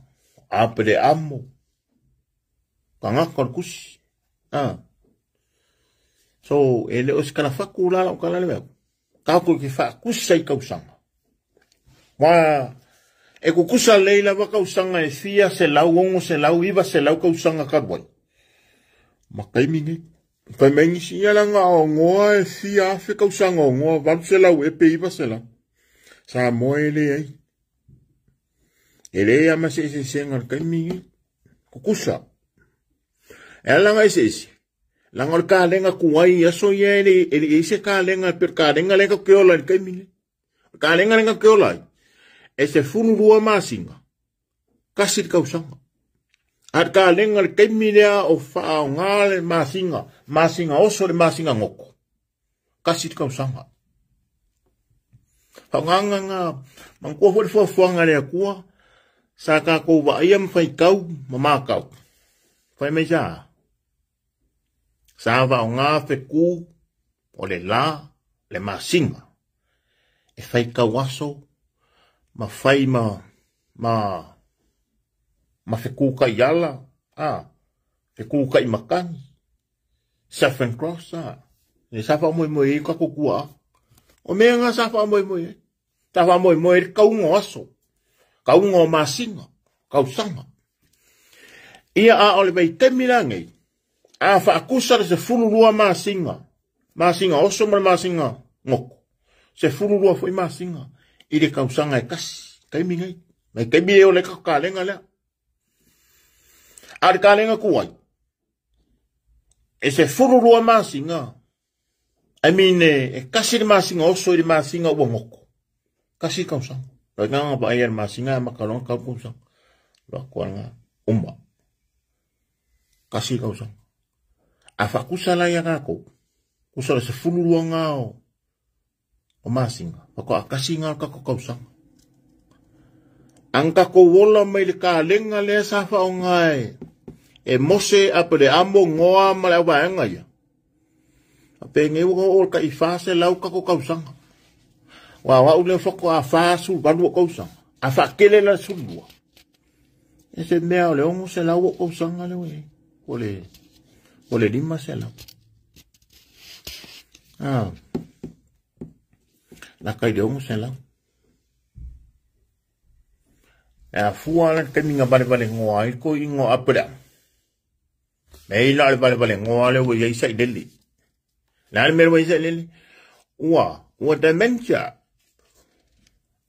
apere amo kanga korkus so ele os kana fakula la kala le ka ko ki fa kusai kausanga wa e ku kusa leila ba kausanga e fia se lau se lau iba se lau kausanga ka boy makai mingi pa mengi siala nga ngoa e fia fe kausanga ngoa va se lau e pe iba se lau Samoa ele ai. Ele ama se ngal kaimi. Kukusa. Langa ese. Langa ka lenga kuai aso ye ele ese ka lenga per ka lenga lenga keola kaimi. Ka lenga keola. Ese funu rua masinga. Kasir kausanga. Ar ka lenga kaimi lea o fa ngale masinga. Masinga oso le masinga ngoko. Kasir kausanga. Hanganga nga mangkua fo fuanga le kua saka ko wa iam fai kau mama kau fai me ja sa va nga fe ku o le la le masinga e fai kau aso ma fai ma fe ku ka yala Te kuka i makani. Southern Cross, ne safa moi i kakukua. O mea ngā safa moi. Safa moi kaungo aso. Kaungo masinga. Kausanga. Ia a ole bei temirangi. A whaakusara se fururua masinga. Masinga oso mara masinga ngoko. Se fururua foi masinga. Ire kausanga e kasi. Kaimingai. Mai kaimire ole kakalenga lea. Are kalenga kuai. E se fururua masinga. I mean, e kasi de masinga oso ire masinga ua ngoko. Kasi kausanga. Rai nganga pa aia masinga makalonga kausanga. Rai kuanga umba. Kasi kausanga. A whakusala ia kako. Kusala se fururua ngao. O masinga. Wako a kasi ngā kako kausanga. Ang kako wola mai le kalenga lea safa o ngai. E mose apere amo ngoa ma le waenga ia. Ape nge wako ol ka i fase lau kako kausanga. Wa ule whako a fasu banua kausanga. A whakele la sulua. E se mea ole ongo se lau o kausanga leo e. Ole lima se lau. Na kai de ongo se lau. E fua la te minga bale ngoa i ko ingo apera. Mei la bale ngoa le wo ye sai deli. Na le mero sai deli. Ua dementia.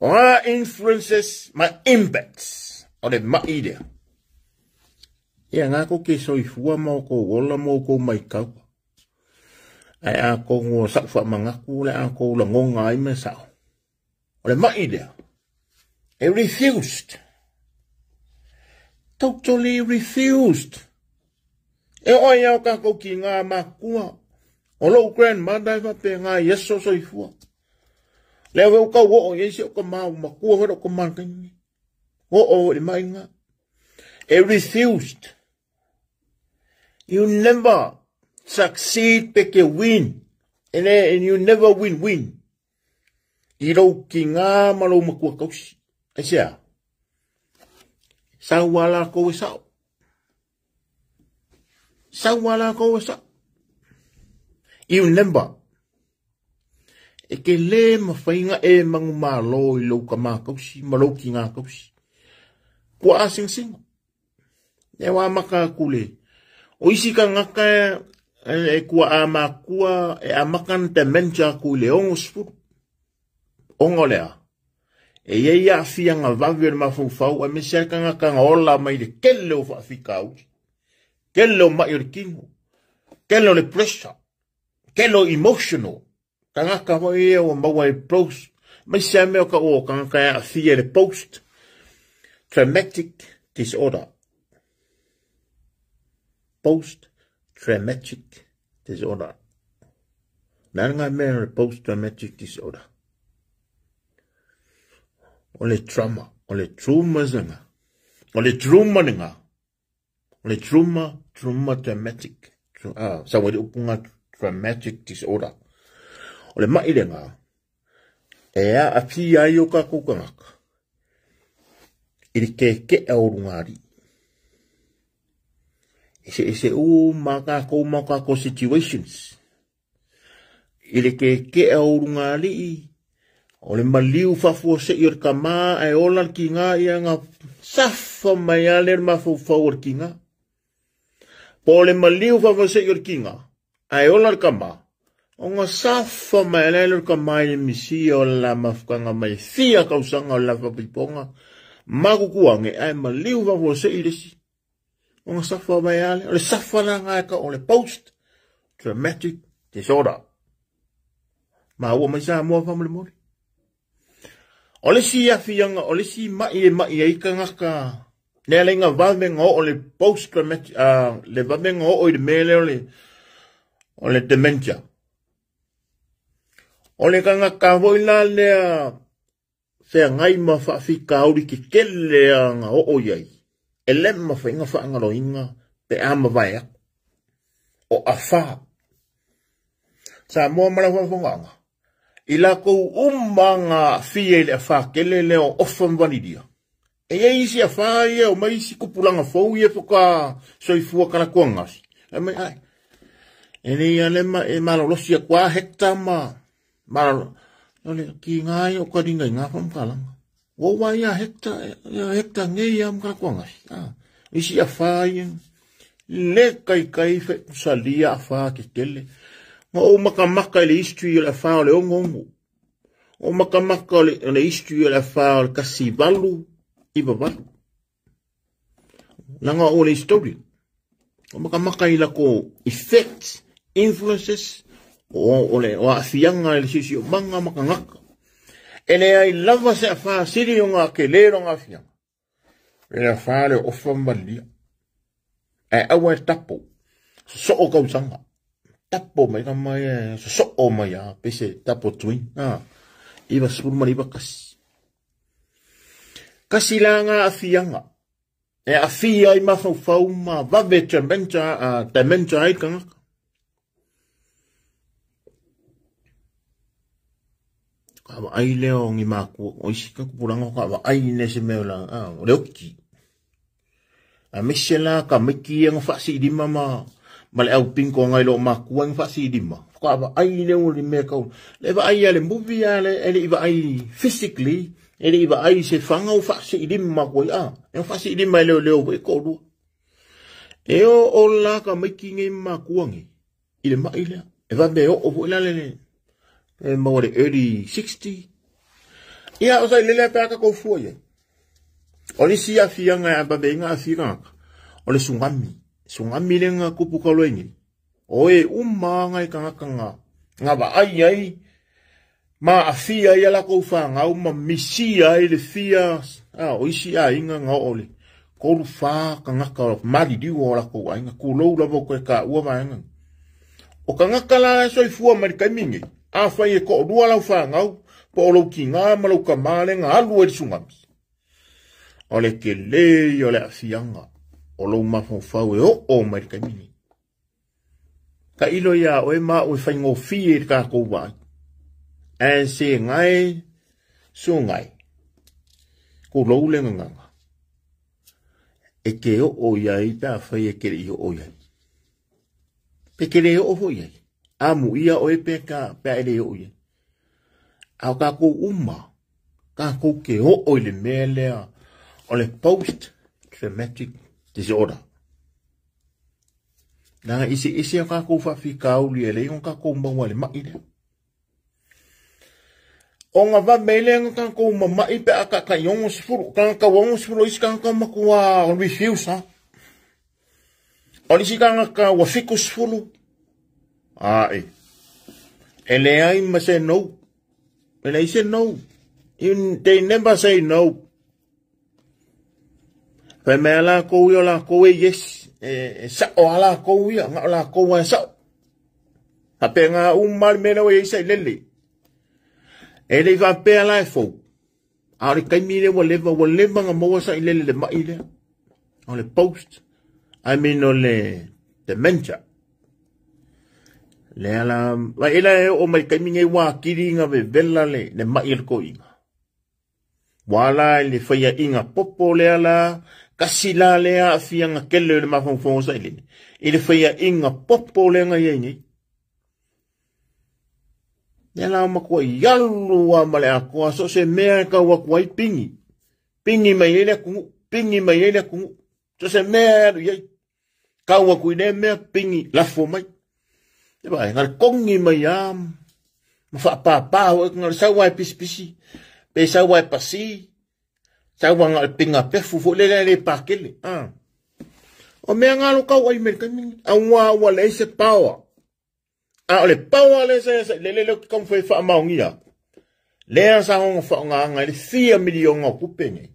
Ora influences my impacts. Ore ma idea. Ia ngā ko ke soi fua mo ko wola mo ko mai kau. Ai a ko ngo sakfa mangaku le a ko la ngonga ai me sao. Ore ma idea. I refused. Totally refused. E oi au ka ko ki ngā makua. O lo grandmother va pe ngā yeso soi fua. Le we ka wo o yesi o ka mau makua ho ko man kan. O le mai ngā. I refused. You never succeed pick a win. And you never win. Iro ki ngā malo makua kausi. Asia. Sawala ko sao. Sawala ko sao. You never. E ke le mawhainga e mangu malo I lau ka mā kausi. Malo ki ngā kausi. Kua asing singa. E wā maka kule. O isi ka ngaka e kua a makua e a makan te mencha kule ongo spuru. Ongo lea. E ia fia ngā wawi ma fau a me sea ka ngaka ngā ola mai de kele o whaafika au. Kele o mai o kingo. Kele o le pressure. Kele o emotional. Ka ngaka wai e o maua e post. Mai sea meo ka o ka ngaka a fia le post. Traumatic disorder. Post-traumatic disorder. Nanga mea post-traumatic disorder. Ole trauma. Ole trauma zanga. Ole trauma ninga. Ole trauma traumatic. Sa wadi upunga traumatic disorder. Ole maile nga. Ea api ayo ka kukangaka. Ili ke aurungari. Ese maka ko situations. Ile ke aurungari. Ole maliu fafu se ir kama e ola ki nga ia nga safa mai ale mafu fawor ki nga. Pole maliu fafu se ir ki nga. E ola kama. O nga safa mai ale kama i misi o la mafkanga mai fia kausanga o la fapiponga. Makukuange e maliu fafu se irisi. O nga safa mai ale. Ole safa na nga ka ole post-traumatic disorder. Ma ua mai sa mua family mori. Ole si afianga, ole si mai e ika ngaka. Nele nga vamenga o le post-traumatic, le vamenga o i mele ole dementia. Ole ka ngaka voila lea fea ngai ma whaafika auri ki kele nga o iai. E lema whainga whaangaro inga pe ama vai o awha. Sa mua mara whawhonganga. I la kou umanga fie le whakele leo ofan vanidia. E isi a whaia o mai si kupulanga fau ia whaka soifua kana kuangasi. E mai ai. E nei alema e malolosi a kua hekta ma. Ole ki ngai o ka ringa ngā whamkalanga. O wai a hekta ngei am kana kuangasi. Isi a whaia. Le kai fe salia a wha ke tele. Ma o makamaka le history o le wha o le ongongo. O makamaka o le history o le wha o le kasivalu. Iba ba? Langa o le story. O makamaka i lako effects, influences, o a fianga le sisi o manga makangaka. E le ai lava se a wha siri o ngā ke lero ngā fianga. E le wha le ofa malia. E awa e tapo. So o kausanga. Tapo mai ka mai so o mai a pese tapo tui. Iba sepulma iba kasi. Kasi la nga afianga. E afia i mawhau ma vave tementa ai kangaka. Kawa ai leo ngi maku. O isi ka kupuranga kawa ai nese meo la. O leo ki. A mesela ka meki ang fasi di mama. Male au pinko ngai lo maku ang fasi di ma. Kawa ai leo li me kau. Leva ai ale movie ale iba ai physically. Ele iba ai se fanga o fasi di ma ko e fasi di ma leo e ko du. E o la ka meki ngai maku ngi. Ile ma ile. E va be o la le. E mo de early 60. Ia o sai lele pa ka ko fuye. O le si afia nga ba be nga afia. O le sungami le nga kupu ka loengi. O e umma nga kanga nga ba ai ma afia ia la ko fa nga uma misia ile fia o isi a inga nga ole ko fa kanga ka mali di o la ko nga ku lo la ko ka u ba nga o kanga kala so fu ma ka mingi a fa ye ko du la fa nga po lo ki nga ma lo ka male nga alu e sungami ole ke le yo la afia nga o lo ma fa o ma ka mingi ka ilo ya o ma o fa ngo fi ka ko ba en se ngai sungai ko lo le nga e ke o ya i ta fa ye ke o ya pe ke le o fo ye amu ia o e pe ka pe le o ye au ka ko umma ka ko ke o le mele o le post traumatic disorder na isi ka ko fa fi ka o le on ka ko mo le ma ile o nga va mele nga ko mama i pe aka ka yong sfuru ka wong sfuru is ka makua o refuse o ni sika ka wa fiku sfuru ele ai ma say no and I said no they never say no pe mela ko yo la ko yes sa o ala ko yo nga la ko wa sa ape nga mal mena we say lele ele va pe la fo ari kai mire wo leva nga mo sa ile le ma ile on le post I mean on le dementia le ala wa ile o mai kai minge wa kiringa ve bella le ma ile ko inga wala le faya inga popo le ala kasila le a fianga kelle le ma fon sa ile faya inga popo le nga yengi Nela makua yalu wa male akua so se mea ka wa kuai pingi mai ele kungu so se mea ye ka wa kuine mea pingi la fo mai e ba ngal kongi mai am ma fa pa ngal sa wa pisi pe sa wa pasi sa wa ngal pinga pe fu le pakele o mea ngalo ka wa me kan wa le se power le paua le se le kom foi fa maungia le sa on fa nga le 4 million o kupenge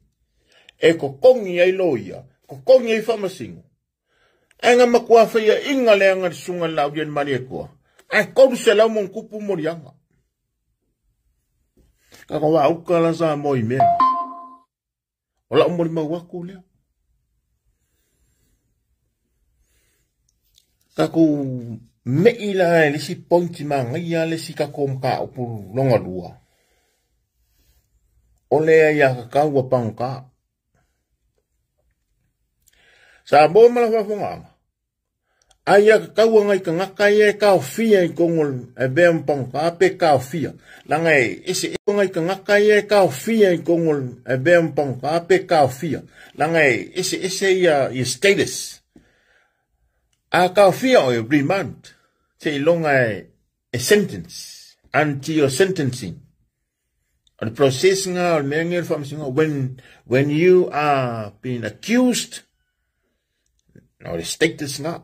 e ko kongi ai loia ko kongi ai fa masingo enga makua fa ia inga le nga sunga la bien mali ko ai ko se la mon kupu morianga ka ko wa ukala sa moi me ola mo ma wa ku le ka ko me ila le si ponti manga ia le si ka kom ka pu longa lua ole ya ka wa pangka Sa bo mala fa fonga. Aya ka ngai ka ngaka ye ka fia I kongol e bem pong ka pe ka fia. Langai ese ngai ka ngaka ye ka fia I kongol e bem pong ka pe ka fia. Langai ese ya status. A ka fia o remand. Te longa a sentence until your sentencing. The process nga mengel from when you are being accused or the status nga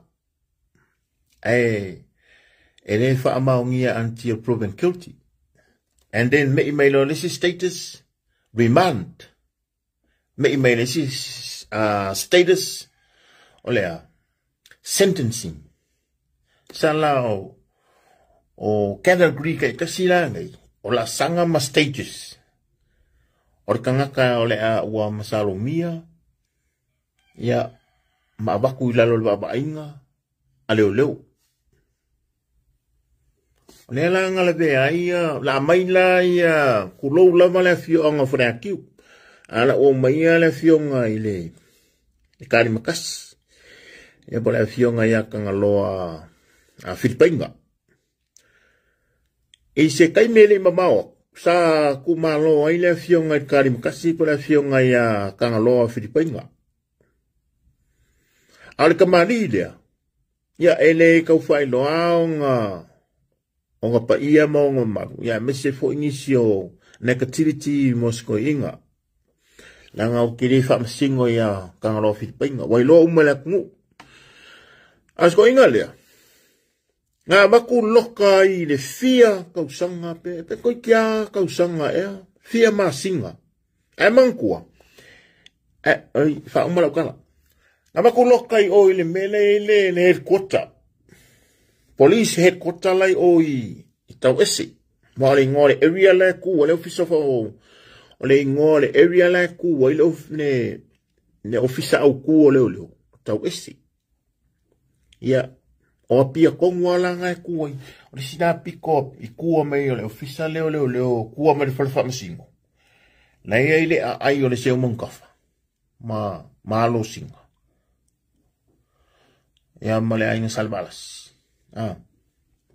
and then for amaungia until proven guilty. And then me email this status remand. Me email this status olea sentencing. Salao o category kay kasila ngai o la sanga ma stages. O kangaka olea wa masalomia ya maabaku lalo babainga aleo Nela ngala be ai la mai la ia kulo la mala fio nga frakiu ala o mai la fio nga ile kari makas ya bola fio nga ya kanga loa a Filipina e se kai mele mamao sa kumalo ai la fio nga kari makas bola fio nga ya kanga loa Filipina al kamali dia ya ele ka fai loa nga Onga pa ia maunga maru. Ya mese fo inisio negativity mosko inga. Langa o kiri wha masingo ya kangaro Filipina. Wailo umalak ngu. Asko inga lea. Nga maku loka I le fia kausanga pe. Pe koi kia kausanga ea. Fia masinga. E mangkua. Wha umalak kala. Nga maku loka I o ile mele ile le headquarter. Police headquarter lai o I tau ese. Ma ole ngore area lai ku ole officer fo. Ole ngore area lai ku ole ne officer au ku ole ole. Tau ese. Ya. O pia kongwala ngai ku ole. Ole sina pick up I ku mai ole officer le ole ole ku mai fa masingo. Na ia ile ai ole se monkafa. Ma lo singa. Ya male ai salvalas.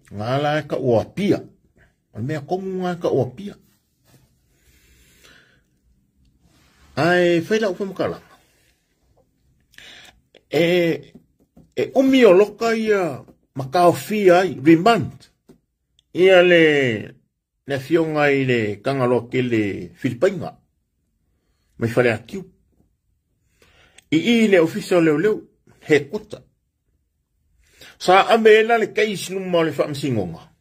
Ngala ka uapia. Mea komu nga ka uapia. Ai, whaila upa mukala. Umio loka ia makao fia ai, remand. Ia le fionga I le kangalo ke le Filipina. Mai whare akiu. I le official leo, he kuta. Sa amela le keis numa le whamsingonga.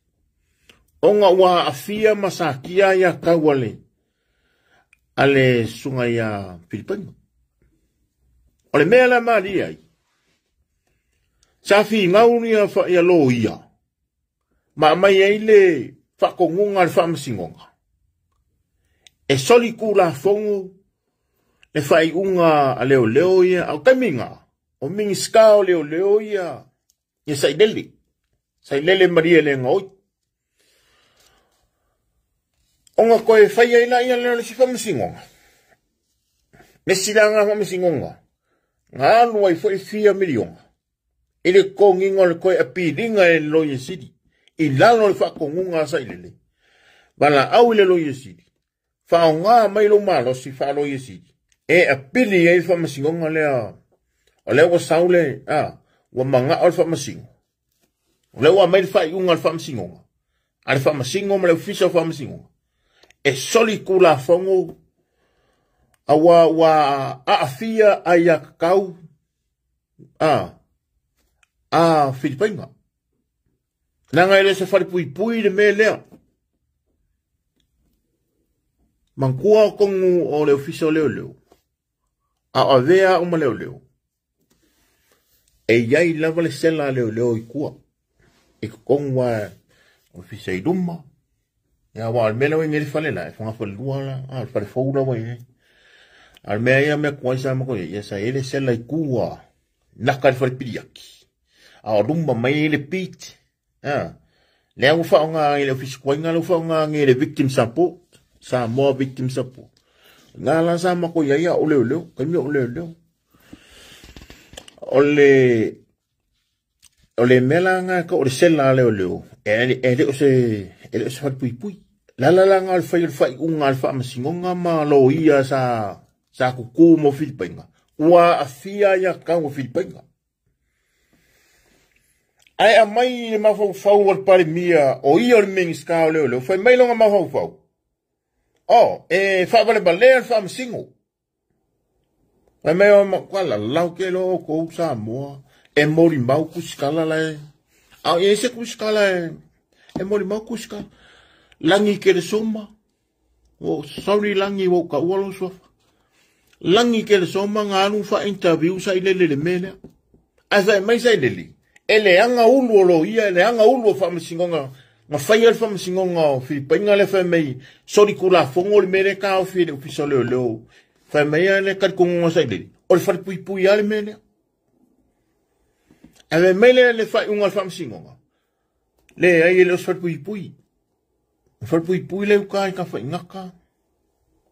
Onga wa afia masakia ya kawale. Ale sunga ya Filipina. Ole mea la maria I. Sa fi ngauni ya lo ia. Ma mai ai le whakongunga le whamsingonga. E soli kula fongu. Le whai unga a leo ia. Au kaiminga. O mingi skao leo ia. Ia sai lele maria le ngoi. Onga koe whai ai la ia leo le si whamasingonga. Me silanga whamasingonga. Ngā anu ai fwoi 4 milionga. Ile konginga le koe apiringa e Loia City. I lalo le whakongunga sai lele. Bala au le Loia City. Whaonga mai lo malo si wha Loia City. E apiri e whamasingonga lea. O leo wa saule, wa manga al whamasingo. Leo wa mai whai unga al whamasingonga. Al whamasingo ma leo fisa whamasingonga. E soli kula fongo. Wa aafia aya kakau. Filipina. Nanga ele se whare pui le me lea. Mankua kongu o leo fisa leo. Avea uma leo. E iai lava le sela leo I kua. E kongwa o fisei duma. Ya wa almela we ngeri falela. E whanga whalua la. Al whare whaura wa e. Almea ia mea kua isa mako e. Sa ele sela I kua. Naka le whare piriaki. A duma mai ele pit. Lea whaonga ele ofisi kuainga. Lea whaonga ele victim support. Sa more victim support. Ngala sa mako ia ia o leo. Kaimia o leo. ole melanga ka ole sela leo ele o se fat pui la al fai unga al fa masingonga ma lo ia sa kuku mo Filipinga wa afia ya ka mo Filipinga ai a mai ma fau al pare mia o ia le meng ska leo fai mai longa ma fau fa vale bale fa masingo ai mai o kwala lau ke lo ko sa mo e mori mau kuskala lai au e se kuskala e mori mau kuskala langi ke le soma o sorry langi wo ka walo so langi ke le soma nganu fa interview sa ile le mele asa mai sa ile ele anga ulu lo ia ele anga ulu fa msingonga ma fai fa msingonga Filipinga le fa mai sorry kula fongo le mele ka o fi official le fa mai ele ka kungo sa ile o fa pui ale mele ave mele le fai unga fam singonga le ai le osfat pui le ukai ka fai ngaka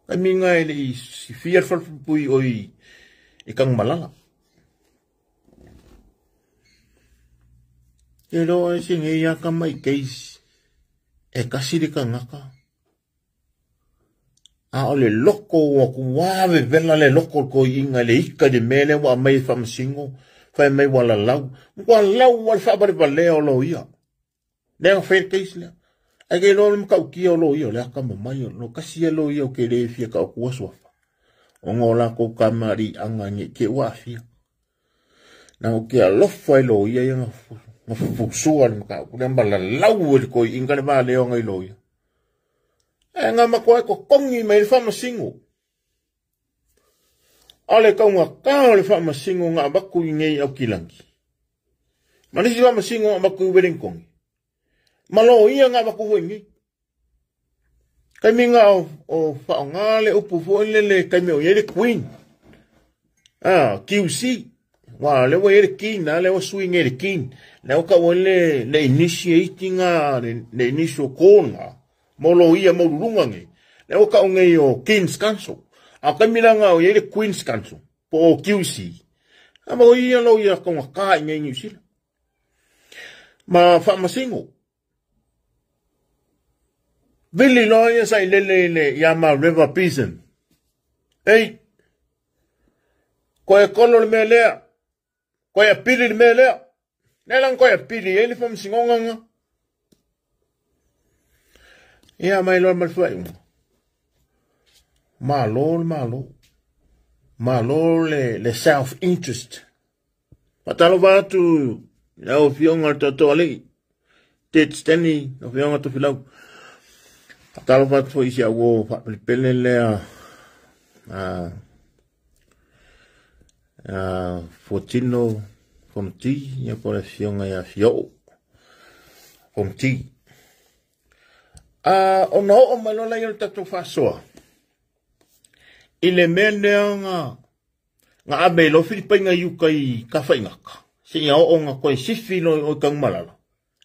ai minga ele si fiar fal pui oi ikang malala ero ai singe ya ka mai case e kasiri ka ngaka a ole loko wa kuave vela le loko ko inga le ika de mele wa mai fam singo fai mai wala lau wal fa bare bale o lo ia le fa case le age lo ka ki o lo ia le ka mai no kasi lo ia ke le fia ka ko so o ngola ko kamari anga ni ke wa fia na o ke lo fa lo ia ia no fu suan ka ku le bala lau ko inga le bale o ngai lo ia nga ma ko kongi mai fa masingo ale ka unga ka le fa masingo nga baku ngei au kilangi manisi fa masingo baku wering kongi malo ia nga baku wengi kai minga o fa ngale upu fo le kai me o yele queen QC wa le wo yele king na le wo swing yele king na o ka wole le initiating le initial corner molo ia mo lungangi le o ka ngei o King's Council a ka milanga o yele Queen's Council po QC ama o ia lo ia ko ka ngai ni sila ma fa masingo vili lo ia sai le ya ma river basin ei ko e kolo le mele ko e pili le mele ne lang ko e pili ele fa masingonga ia mai lo mal fai malo le self interest patalo vatu o fionga to ali tet steni o fionga to filau patalo vatu isi awo pele le fotino komti ya por fionga ya fio komti o no o malo la yo tatu faso ile mene nga abe lo Filipinga yukai ka faingaka si ya o nga ko sifi lo o kang malala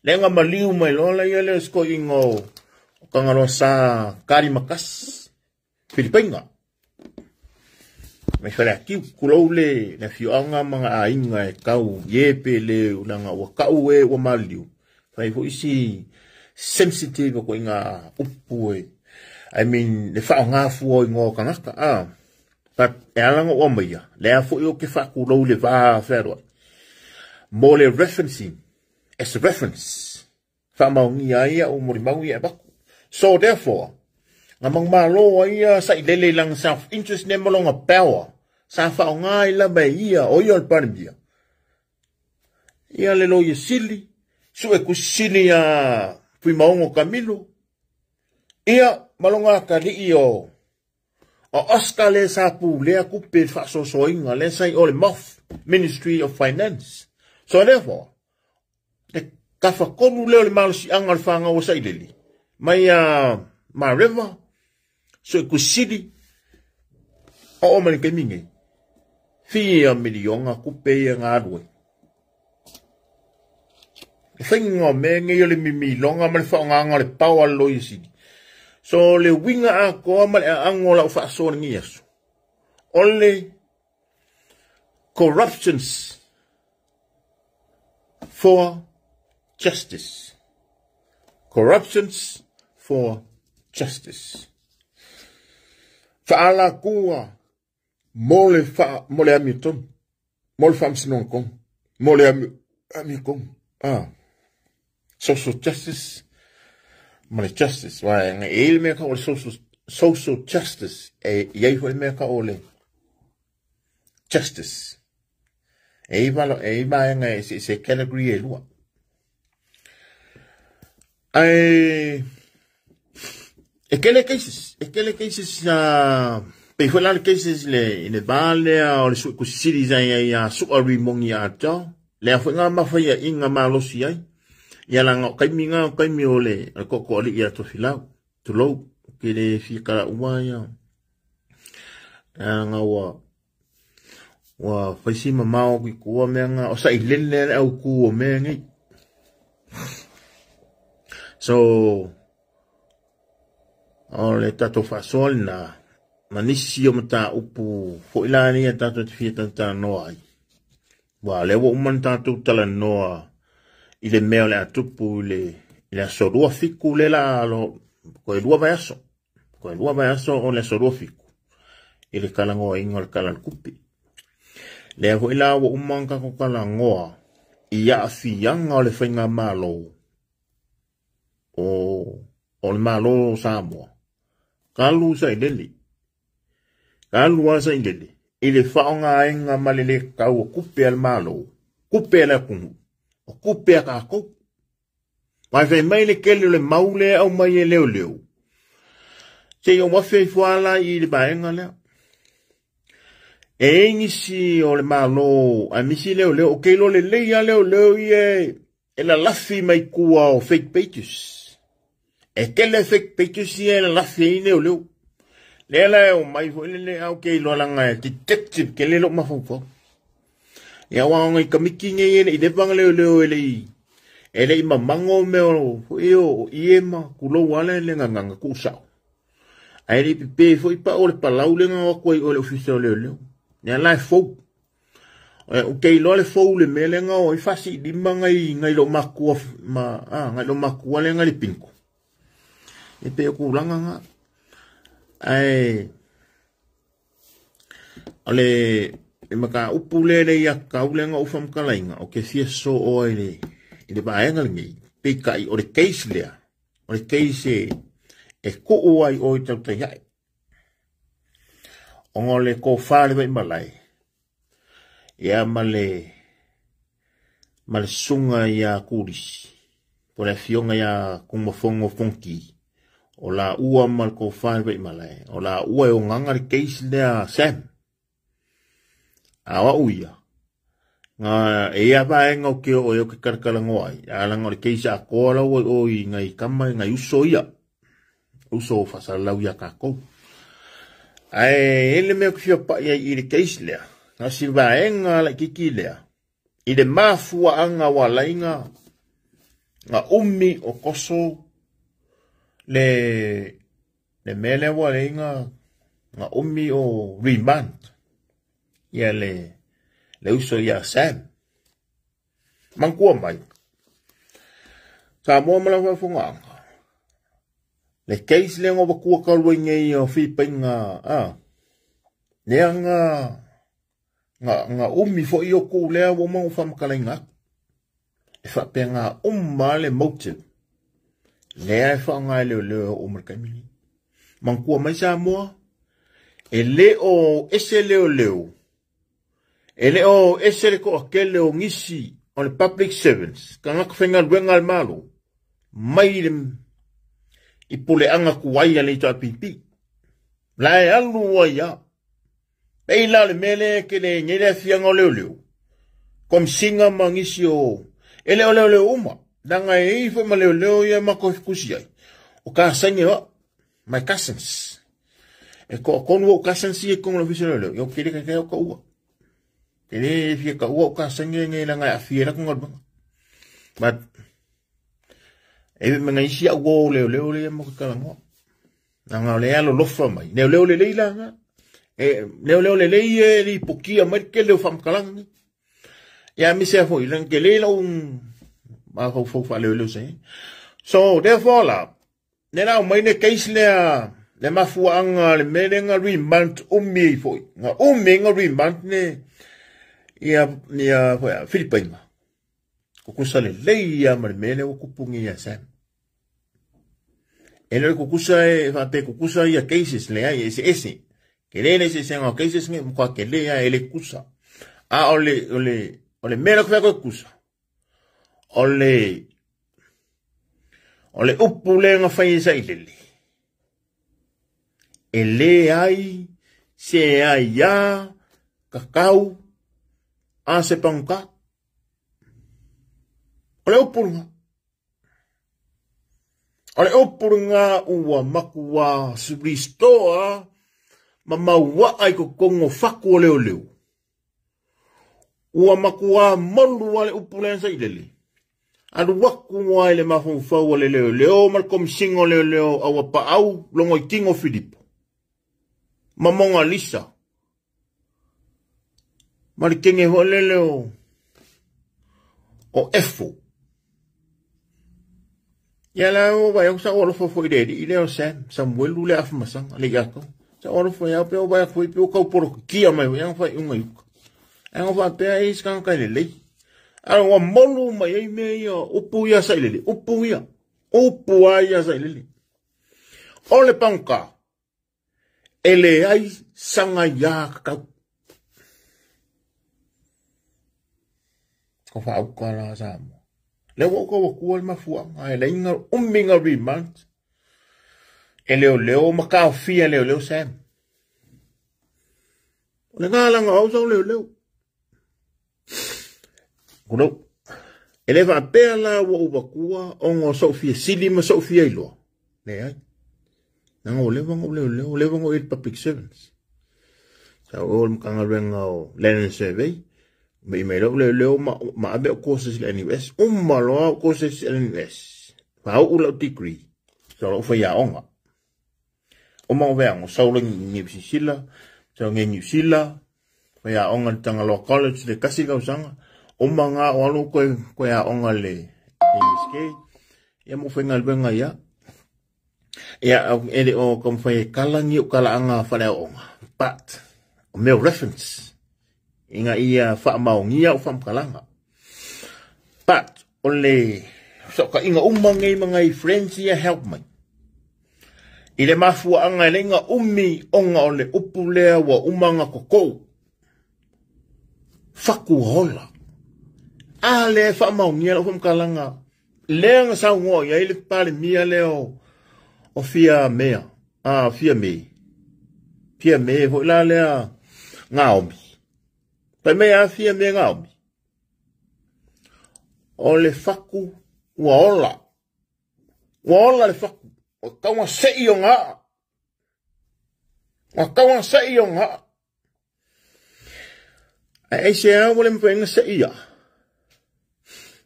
le nga maliu mai lo la yo le sko ingo kang lo sa kari makas Filipinga me fala ki kulole na fianga mga ainga e kau yepe le nga wa kau e wa maliu fai fo isi sensitive ko inga upue I mean le fa nga fu o ngo kanaka but elang o maya le fo yo ke fa ku lo le va fero mo le referencing as a reference fa ma ngi ia o mo ma ngi ba so therefore ngamang malo ia sa ile lang self interest ne mo longa power sa fa nga ila ba ia o yo parmia ia le lo ye sili so e ku sili ya fui maungo Camilo ia malonga kali io o Oscar le sapu le akupe fa so soinga le sai ole mof Ministry of Finance so therefore the kafa konu le mal si angal fanga o sai deli mai ma river so ku sidi o man ke mingi fi million akupe ngadwe Fingo me nge le mimi longa mal fa nga le power lo yisi so le winga a ko mal angola fa so ngi yesu only corruptions for justice. Corruptions for justice. Fa'ala kua mole amiton. Mole fam sinon kong. Mole amikong. Social justice. Mole justice. Why nga il me ka ole social justice. Yai ho me ka ole justice. Ba nga se category e lua. Ekele cases pe fue la cases le vale o le su kusiri ya su ari mongi ata le fue nga ma fa ya inga malo si ai ya la nga kai mi ole ko le ya to filau to lo ke le fi kala uaya nga wa fa si mama o ku menga o sa ilele au ku o mengi so ole tato fasol na manisi o mata upu fo ilani ya tato tfia tanta noa wa lewo man tato tala noa ile meo le atupu le sorua fiku le la lo ko e dua bayaso o le sorua fiku ile kalango ingol kalan kupi le ho ila wo umanga ko kalangoa ia afianga o le fenga malo o le malo Samoa kalu sa ideli kalu sa ideli ile faonga inga malele kau kupe al malo kupe la kunu o kupe ka ko mai fe mai le kele le maule au mai leo se yo mo fe fuala i le baenga le si o le malo a misi leo o kelo le leia leo ye ela lafi mai kua o fake pages kele fake pages ye la lafi leo Lela o mai fo le au ke lo langa detective ke le lo mafofo. Ya wa ngai kamiki nge i de bang le ele mamango me o iema kulo wala le nganga ku sa. Ai ri pe fo pa o le palau le nga ko o le official le. Ya la fo. O ke lo le fo le me le nga o fasi di mangai ngai lo maku ngai lo maku le ngai pinko. E pe ku langa nga ole maka upule le ya kaulenga ufam kalainga o ke fie so o ile baenga ngi pe kai o le case e ko o ai o tau te ai ngole ko fale be malai ya male sunga ya kuris por la fionga ya como fongo fonki o la ua mal ko fai be malai o la ua o nganga le case le Sam awa uia nga ia ba ngo ke o yo ke karkala ngoi ala ngo le case a ko la o ngai kama ngai uso fa la uia ka ko ele me ko pa ia i le case le nga si ba nga la kiki le i de mafua anga wala inga nga ummi o koso le mele wale nga ummi o remand ya le uso ya Sam mangkua mai sa mo mala fa funga le case le ngo bakua ka luenga o Filipina le nga ummi fo io ku le wo mo fam kalenga e fa penga le motive le fa nga le o mo kamili mangkua mai sa mo ele o ese leo ele o ese ko akele o ngisi on the public servants kanga kwenga luenga malo mai ipule anga kuwaia le ta pipi la alu waya peila le mele ke le ngere fianga leo kom singa mangisi o ele o uma danga fo ma leo ya makofukusi ai o ka sange my cousins e ko wo cousins e ko lo fiselo yo kile ka ko wa ele fi ka wo ka sange nge la nga afiera ko ngol but e me ngai sia wo leo le mo ka ngo nga le alo lo fa mai leo le la nga leo le li pokia mai ke le fam kalang Ya mi se fo ilang ke le lo ma fo fa le se. So therefore la nena mai ne case le mafuanga le melenga remand umi fo nga nga remand ne ia foi Filipina ko kusa le leia ma mele o kupungi ya sam ele ko kusa e fa pe ko kusa ia cases le ai ese que le se senga cases nge ko ke le ia ele kusa a ole mele ko kusa ole upule nga fa isa ilele ele ai se ai ya kakau a se panka ole opurunga ua makua subristoa mamaua ai ko kongo faku leo ua makua molu ale upulensa ilele alu waku wa ile mafu le leo malkom singo leo awa pa au longo itingo Filipo mamonga lisa marikenge hole leo o efo yala o ba yo sa oro fo ide ile o Samuel lule af masang ale yako sa oro fo ya pe o ba fo pe o ka por kia mai yang fa unga yuka ang fa pe is kan ka le ang wa molu mai me yo upu ya sa ile upu ya sa ile ole panka ele ai sanga ya ka ko fa ko la sa mo le wo ko ko ma fu ai le inga minga remand ele leo ma ka fia leo sam le ngala nga so leo kuno ele va pela wo ubakua ongo Sofia silima Sofia ilo le ai nango levongo il public servants sa o mkanga renga o learning survey me leo ma abe courses NUS malo courses NUS fa o degree so lo fa ya onga o mo veango so lo ni sila so ngi sila fa ya onga tanga lo college de kasika usanga o manga o alo ko ya onga le MSK ya mo fengal benga ya ele o kom foi kalangi kala anga fale onga but me reference inga ia fa maungia o fam kalanga but only so ka inga mangai friends ia help me ile mafu anga lenga onga ole upulea wa umanga koko faku hola ale fa maungia o fam kalanga lenga sa ngo ya ile pale mia leo o fia mea fia me ho la lea ngaomi pa mea fia me ngaomi o le faku wa ola le faku o kawa sei o nga ai se a wole mpenga sei ya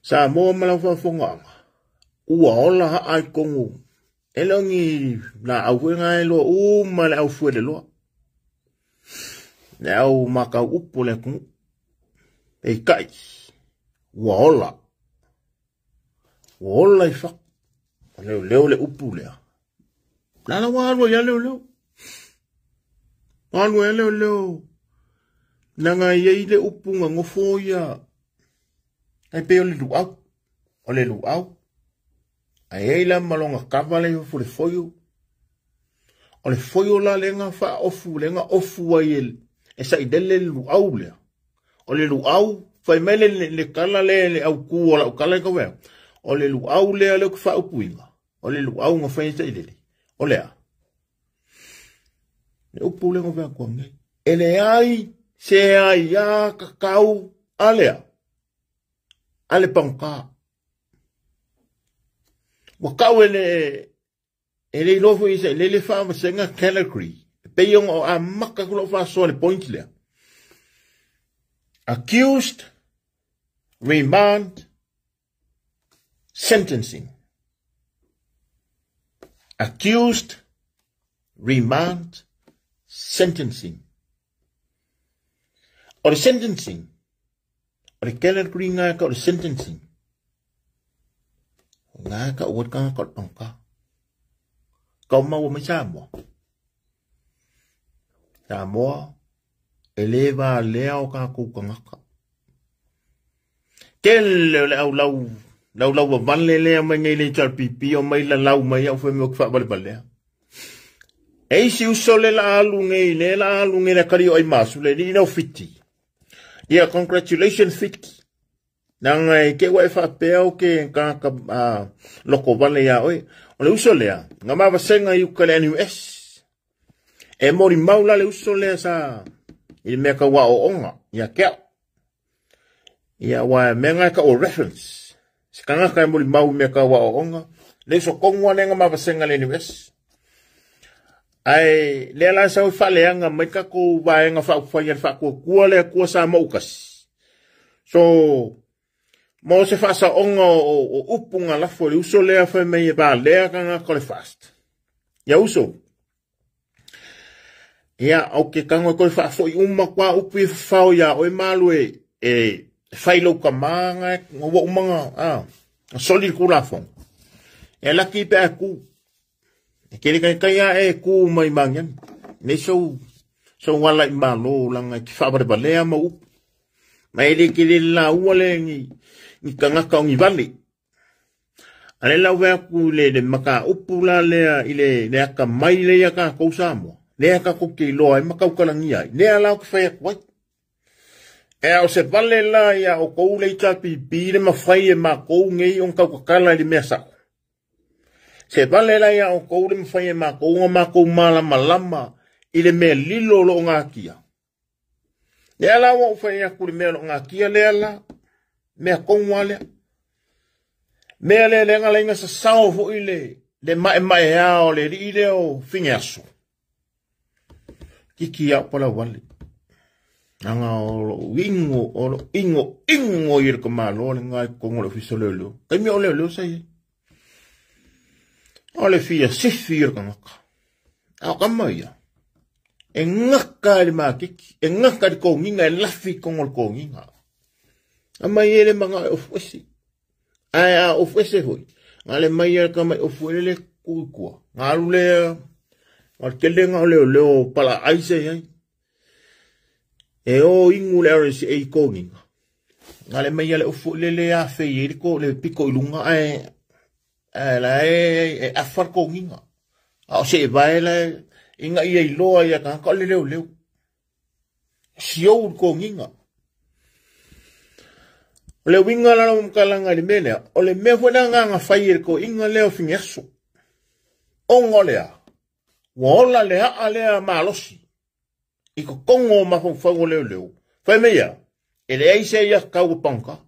sa mo mala fa fonga ua ola ai kongu elongi na awenga elo mala au fuele lo na au maka upole ku e kai wa ola ifa leo le upule la wa ya leo nanga ye le upunga ngofoya ai pe ole lu au ai la malonga kavale fu le foyo ole foyo la lenga fa ofu ai e sai dele lu au le ole lu au fa mele le kala le au ku ola kala ko ve ole lu au le fa upuinga ole lu au nga fa sai dele ole a le upu le ngo ve ko nge ele ai se ai ya kakau ale panka wakau ele lofo isa le fa senga category pe yung o amaka ko fa so le point le accused remand sentencing accused remand sentencing or sentencing o le kele kuri ngā ka o le sentencing. Ngā ka o ka ka o pangka. Ka o mau mai Samoa. Samoa, e lewa lea o ka kukangaka. Kele le au lau wa vale lea mai ngai le pipi o mai la lau mai au fwe me o kwa vale balea. E si uso le la alu ngai le kari o ai masu le ni no fiti. Ia congratulations fiti. Nanga e ke wa fa peo ke ka loko vale ya oi. O le uso lea. Nga ma vasenga i ukale NUS. E mori maula le uso lea sa. I mea ka wa o onga. Ia kea. Ia wa menga ka o reference. Sikanga ka mori mau mea ka wa o onga. Le so kongwa le nga ma vasenga le NUS. Ai le la sa fa le nga mai ka ko va nga fa kua le kua sa maukas. So mo se fa sa onga o upunga la fo le uso le fa me ba le ka nga ko le fast. Ya uso. Ya o ke ka ngo ko fa fo uma kwa upu fa o ya o malu e failo ka manga ngo manga solid kula fo. E la ki pe ku kere kaya e ku mai mangan ne so wala imalo langa ki fabre balea ma up mai le kele la wale ni kanga ka ngi vale ale la wa ku le maka upula le ile le ka mai le ya ka ko samo le ka ko ke lo ai maka ka langi ai le ala ko fa wa e o se vale la ya o ko le tapi bi le ma fai e ma ko ngi on ka kala le mesa se vale la ya o ko le mfanye ma ko mala malama ile me lilo lo nga kia. Le ala wo fanya ku le me lo nga kia le ala me ko wale. Me le nga sa sao fo ile le mai ya o le ile o finyaso. Kiki ya pola wale. Nanga o ingo ir ko malo nga ko ngolo fisolelo. Kai mi o le sai. Ole fia sifir kanaka. Au kamaya. E ngaka le makiki. E ngaka le konginga e lafi kongol konginga. Ama yele mga ofwesi. Aya ofwesi hoi. Ngale maya kama ofwele kukua. Ngalule. Ngalkele ngale leo pala aise yai. E o ingu le arisi e konginga. Ngale maya le ofwele le afe yeriko le piko ilunga la e afar ko nginga o se vai la inga ia loa ia ka ko le leo sio ko nginga le winga la no kalanga le mele o le me fona nga fai ko inga leo finyaso ongolea wola le ale malosi iko kongo ma fo fo leo fa meya ele ai se ia ka u panka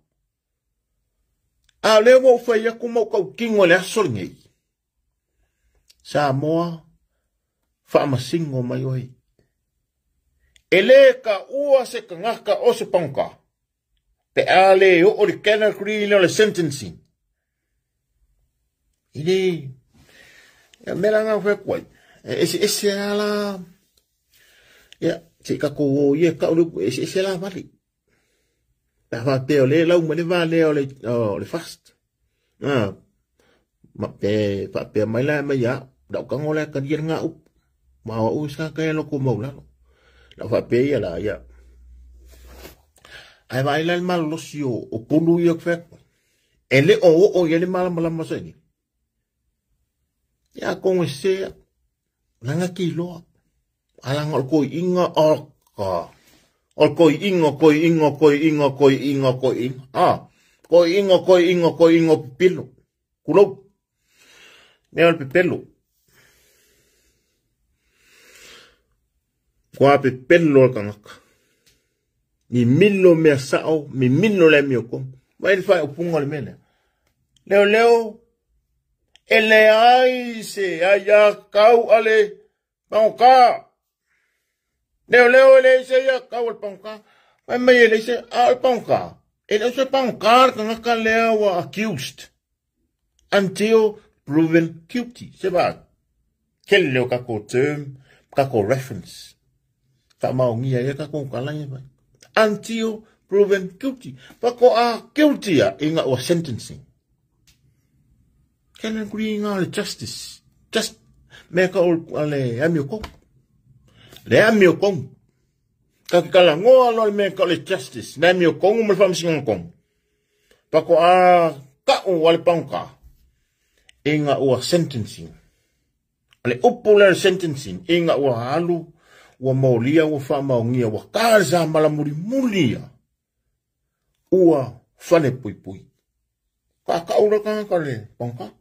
a le mo fa ya kuma ka kingo le asolngi Samoa fa masingo mai oi ele ka ua se ngaka o se panka pe ale o le kana kri le sentencing ile ya melanga fa kwai ese ala ya se ka ko ye ka o ese la vale pa te le la me le vale o le fast ma pe mai la mai ya đậu ka ngole ka yen nga up ma u sa ka lo ko mo la fa pe ya la ya ai vai la mal lo sio o pulu yo fe ele o ye le mal ma se ni ya con ese langa kilo ala ngol ko inga o ka o ko ingo pilo kulo me al pelo kwa pelo kanaka mi millo me sao mi millo le mio ko vai fa o pungo le mena leo ele ai se aya kau ale pauka leo ele se ya kau al pauka vai me ele se al pauka ele se pauka kanaka leo accused until proven guilty. C'est pas quel le kako term, kako reference. Ta ma ngi ya kako kala ni ba. Until proven guilty. Pako guilty inga ua sentencing. Kena kuri inga le justice. Just meka ale amio kong. Le amio kong. Kakikala ngoa lo meka le justice. Na amio kong umalfam singang kong. Pako ka wale pangka. Inga ua sentencing. Ale upula sentencing. Inga ua halu. Ua maulia ua wha maungia. Ua kaza malamuri mulia. Ua whane pui pui. Ka ura ka le pangka.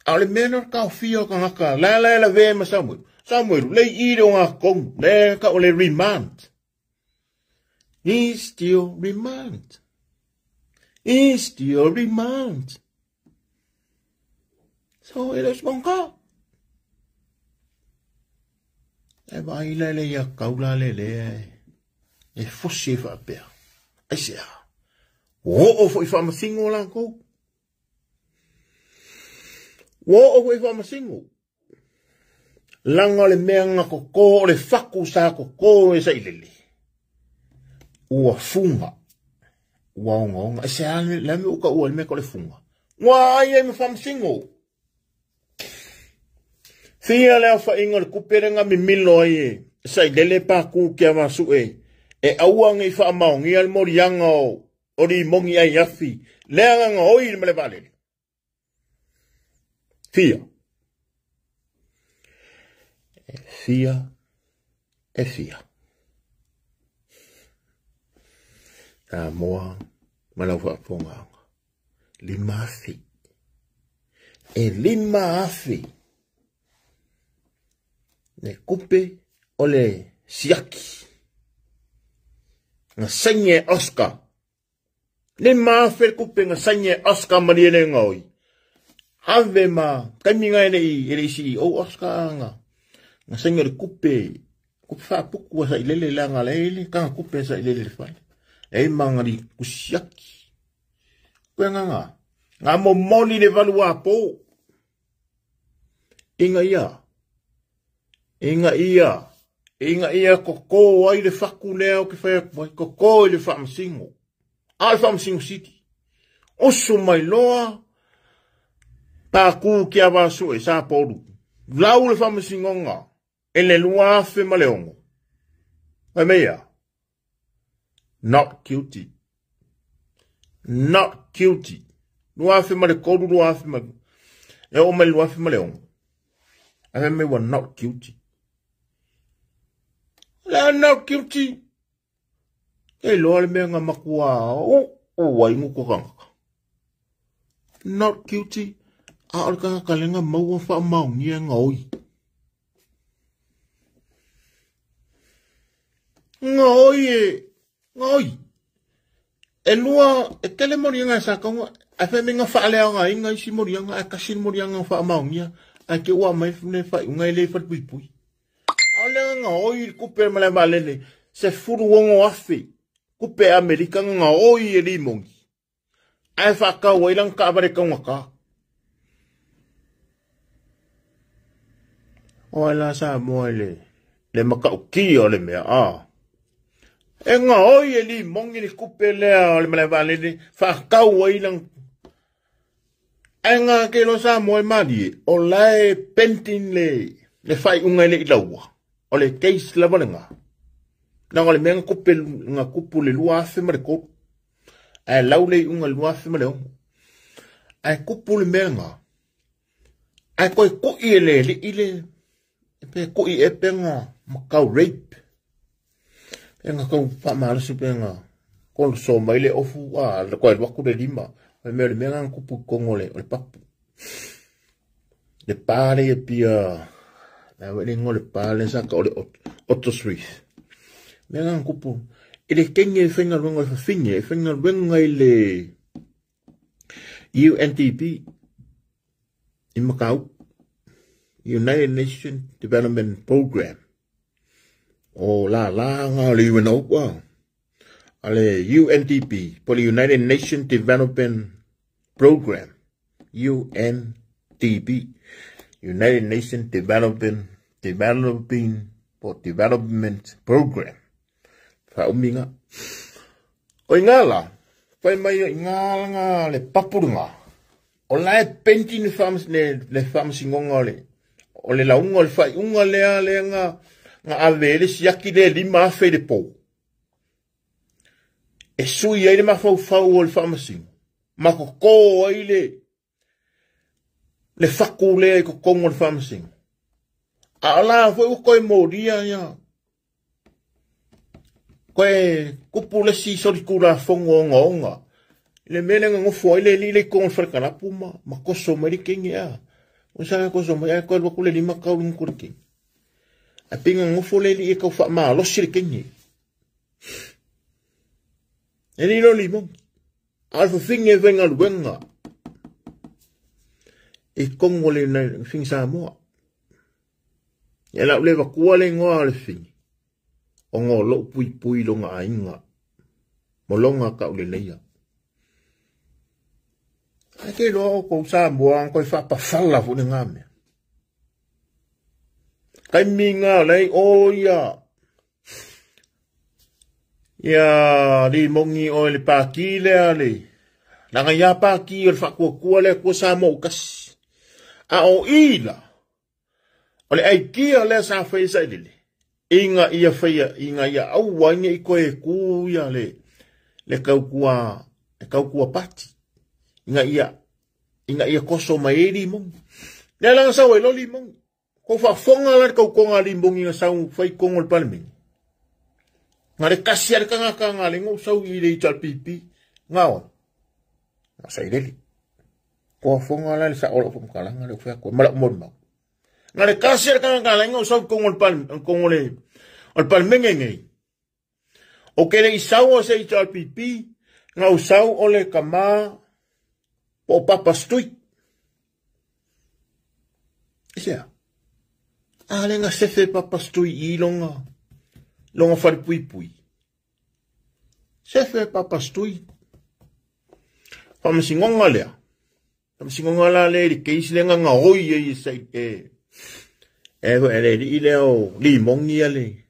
Ale mena ka fia ka ngaka. La ve ma Samuel. Samuel, le ire o ngā kong. Le ka o le remand. He still remand. He still remand. So it is pangka. E vai le ya kaula le. E fosse fa pea. Ai sea. O foi fa masingo la ko. O foi fa masingo. Langa le meanga ko le faku sa ko e sa ilele. Ua funga. Ua onga. E sea le me uka ua le me ko le funga. Wa ai me fa masingo. Fia lea fa inga le kuperenga mi milo ai sa ilele pa ku kia masu e. E aua ngai fa maungi al morianga o ri mongi ai afi. Lea nga oi me le vale. Fia. Fia. E fia. Ta moa malau fa ponga. Lima afi. E lima afi. Ne kupe o le siaki. Nga sanye Oscar. Le mafe kupe nga sanye Oscar mariene ngoi. Ave ma kaiminga ene si o Oscar nga. Nga sanye le kupe. Kupe fa puku wa sa ilele la nga leile. Kanga kupe sa ilele le fai. E manga li kusiaki. Kwe nga. Nga mo moli le valua po. Inga ia. Inga ia koko ai le faku leo ke fai koko le famsingo. Ai famsingo city. Oso mai loa. Pa ku ki abaso e sa poru. Lau le famsingo nga. Ele lua fe maleongo. Ai mea. Not guilty. Not guilty. Lua fe male koru lua fe male. E o mai lua fe maleongo. Ai me wa not guilty. La not guilty. E loa le mea nga makua o waimu ko kanga. Not guilty. A ora kanga kalenga maua wha maungia ngoi. Ngoi. E lua, e tele morianga sa konga. A fe minga wha lea nga inga isi morianga. A kasin morianga wha maungia. A ke ua mai fune wha unga ele wha pui pui. Nga oi kupe male malele se furu wongo afi kupe Amerika nga oi e limongi ai fa ka wailang ka bare ka ngaka ola sa moile le maka uki ole me e nga oi e limongi ni kupe le male malele fa ka wailang ai nga ke lo sa moi mali o lai pentin le fai unga le ilawa ole case la bonga na ole menga kupel nga kupule lua fe mareko ai laule unga lua fe mareo ai kupule menga ai ko ile pe ko e penga makau rape penga ko pa mal su penga kon so maile ofu le ko wa ku de lima me menga kupu kongole ole papu le pare e pia na wele ngole pale sa ka ole Otto Street. Menga kupu. Ele kenge fenga lunga fa finge, fenga lunga ile UNDP in Macau, United Nations Development Program. O la nga le weno wa. Ale UNDP, for the United Nations Development Program. UNDP. United Nations Development Program. fa uminga o ingala pai mai ingala le papurunga o lai penti ni fams le fams ngonga o le launga le fai unga le nga avele siaki le lima fe de po e sui ai le mafau o le famasi makoko ai le faku le ko kongo le famasi ala foi o koi moria ya koe kupule si sori kura fongo ngonga le mele ngo foi le kon frekana puma makoso mari kinga o sa ko so mai ko ko le lima ka un kurki a pinga ngo fole li ko fa ma lo sir kinga ele no limo alfa finge venga luenga e kongo le na fing sa mo ya la le va kuale ngo le fing o ngō lo pui longa ainga. Mo longa ka ule leia. Ake lo ko sa mua koe whapa whala fu ni ngame. Kai minga lei o ia. Ia li mongi o le pāki lea le. Nanga ia pāki o le whakua le kua sa mo kasi. A o ila. O le aikia le sa whaisa ilile. Inga ia faya inga ia au wanya I koe kuya le kaukua pati inga ia koso maeri mong le lang sa we lo limong ko fa fonga la kaukonga limong inga sa fai kongol palming ngare kasiar kanga le ngo sau I le chal pipi ngao na sai le ko fonga la sa olo fom kala ngale fa ko malak mon ngare kasiar kanga le ngo sau kongol kongole ol palmengenge o kele isau o se chal pipi ngau sau ole kama po papa stui isia ale nga sefe papa stui I longa far pui sefe papa stui pamasingonga lea le keisi lenga nga oi e sei ele ileo limongi ale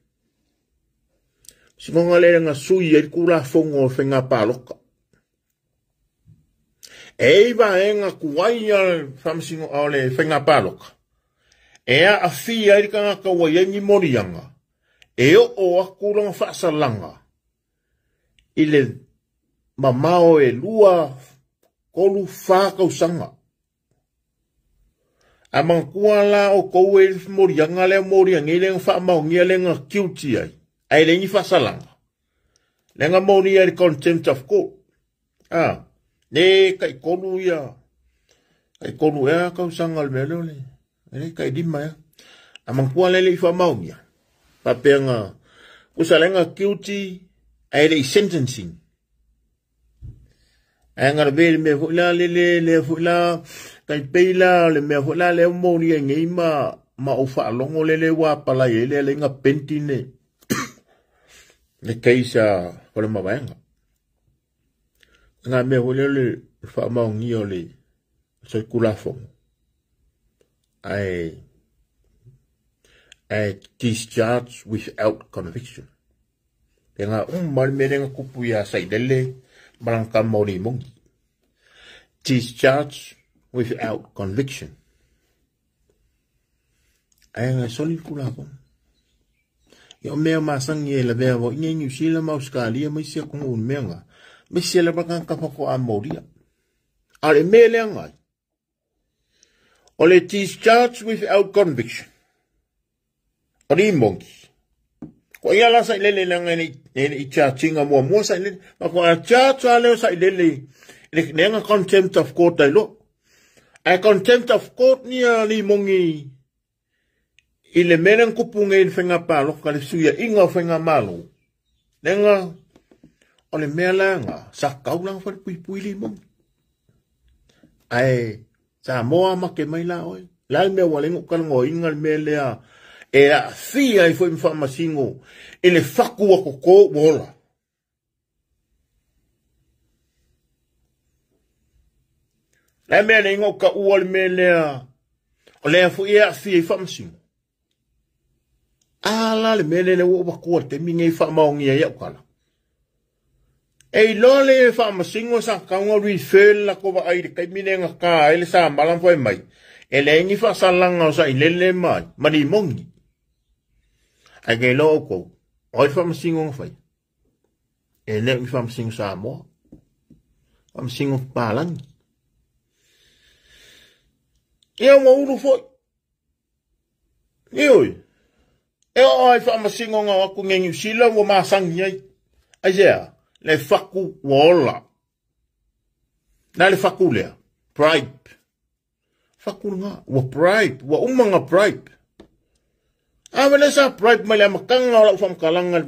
singonga le nga sui e kula fongo fenga paloka eiva enga kuwaia famsingo ole fenga paloka ea afia I kanga kawayengi morianga eo o akulanga fasalanga ile mamao e lua kolu faka usanga amang kuala o kowe morianga le morianga ile fa maungia le nga guilty ai le ni fasalanga lenga moria I contempt of court ne kai kolu ya ka usanga le melo le kai dima ya amang kuala le fa maungia papenga usalenga guilty ai le sentencing anga be me fula le fula kai peila le me fula le moria ngi ma ufa longo le wa pala le nga pentine le kaisa por ma venga nga me le fa ma ngi le circulafo I discharge without conviction nga mal me nga kupuya sai dele branca mori mongi discharge without conviction ai nga soli kulafo yo me masang ye la bevo nyenyu sila mauskalia mai sia kung un menga me sia la baka kapako amoria ale mele ngai ole discharge without conviction ari mongi ko ia la sai lele langa ni chinga mo sai lele ko a cha le sai lele le nenga contempt of court ai lo a contempt of court ni ali mongi ile menen kupunga in fenga palo kale suya inga fenga malo nenga ole melanga sa kaulang fa pui limong ai sa moa ma ke mai la oi la me wale ngokal ngo ingal melea e a fia I foi mfama singo ele faku wa koko bola la me le ngoka uol melea ole fu e a fia I fama singo ala le mele le wo ko te mingi fa maungi ya kala e lole fa masingo sa ka ngori fel la ko ba ai kai minenga ka ele sa malam foi mai ele ngi fa salanga sa ilele mai mani mongi ai ge loko oi fa masingo fai ele ngi fa masingo sa mo am singo palang ia mo uru foi ioi e oi fa masingo nga aku ngengi sila wo masang yai aja le faku wola na le faku le pride faku nga wo pride wo umanga pride avele sa pride mala makanga la fam kalanga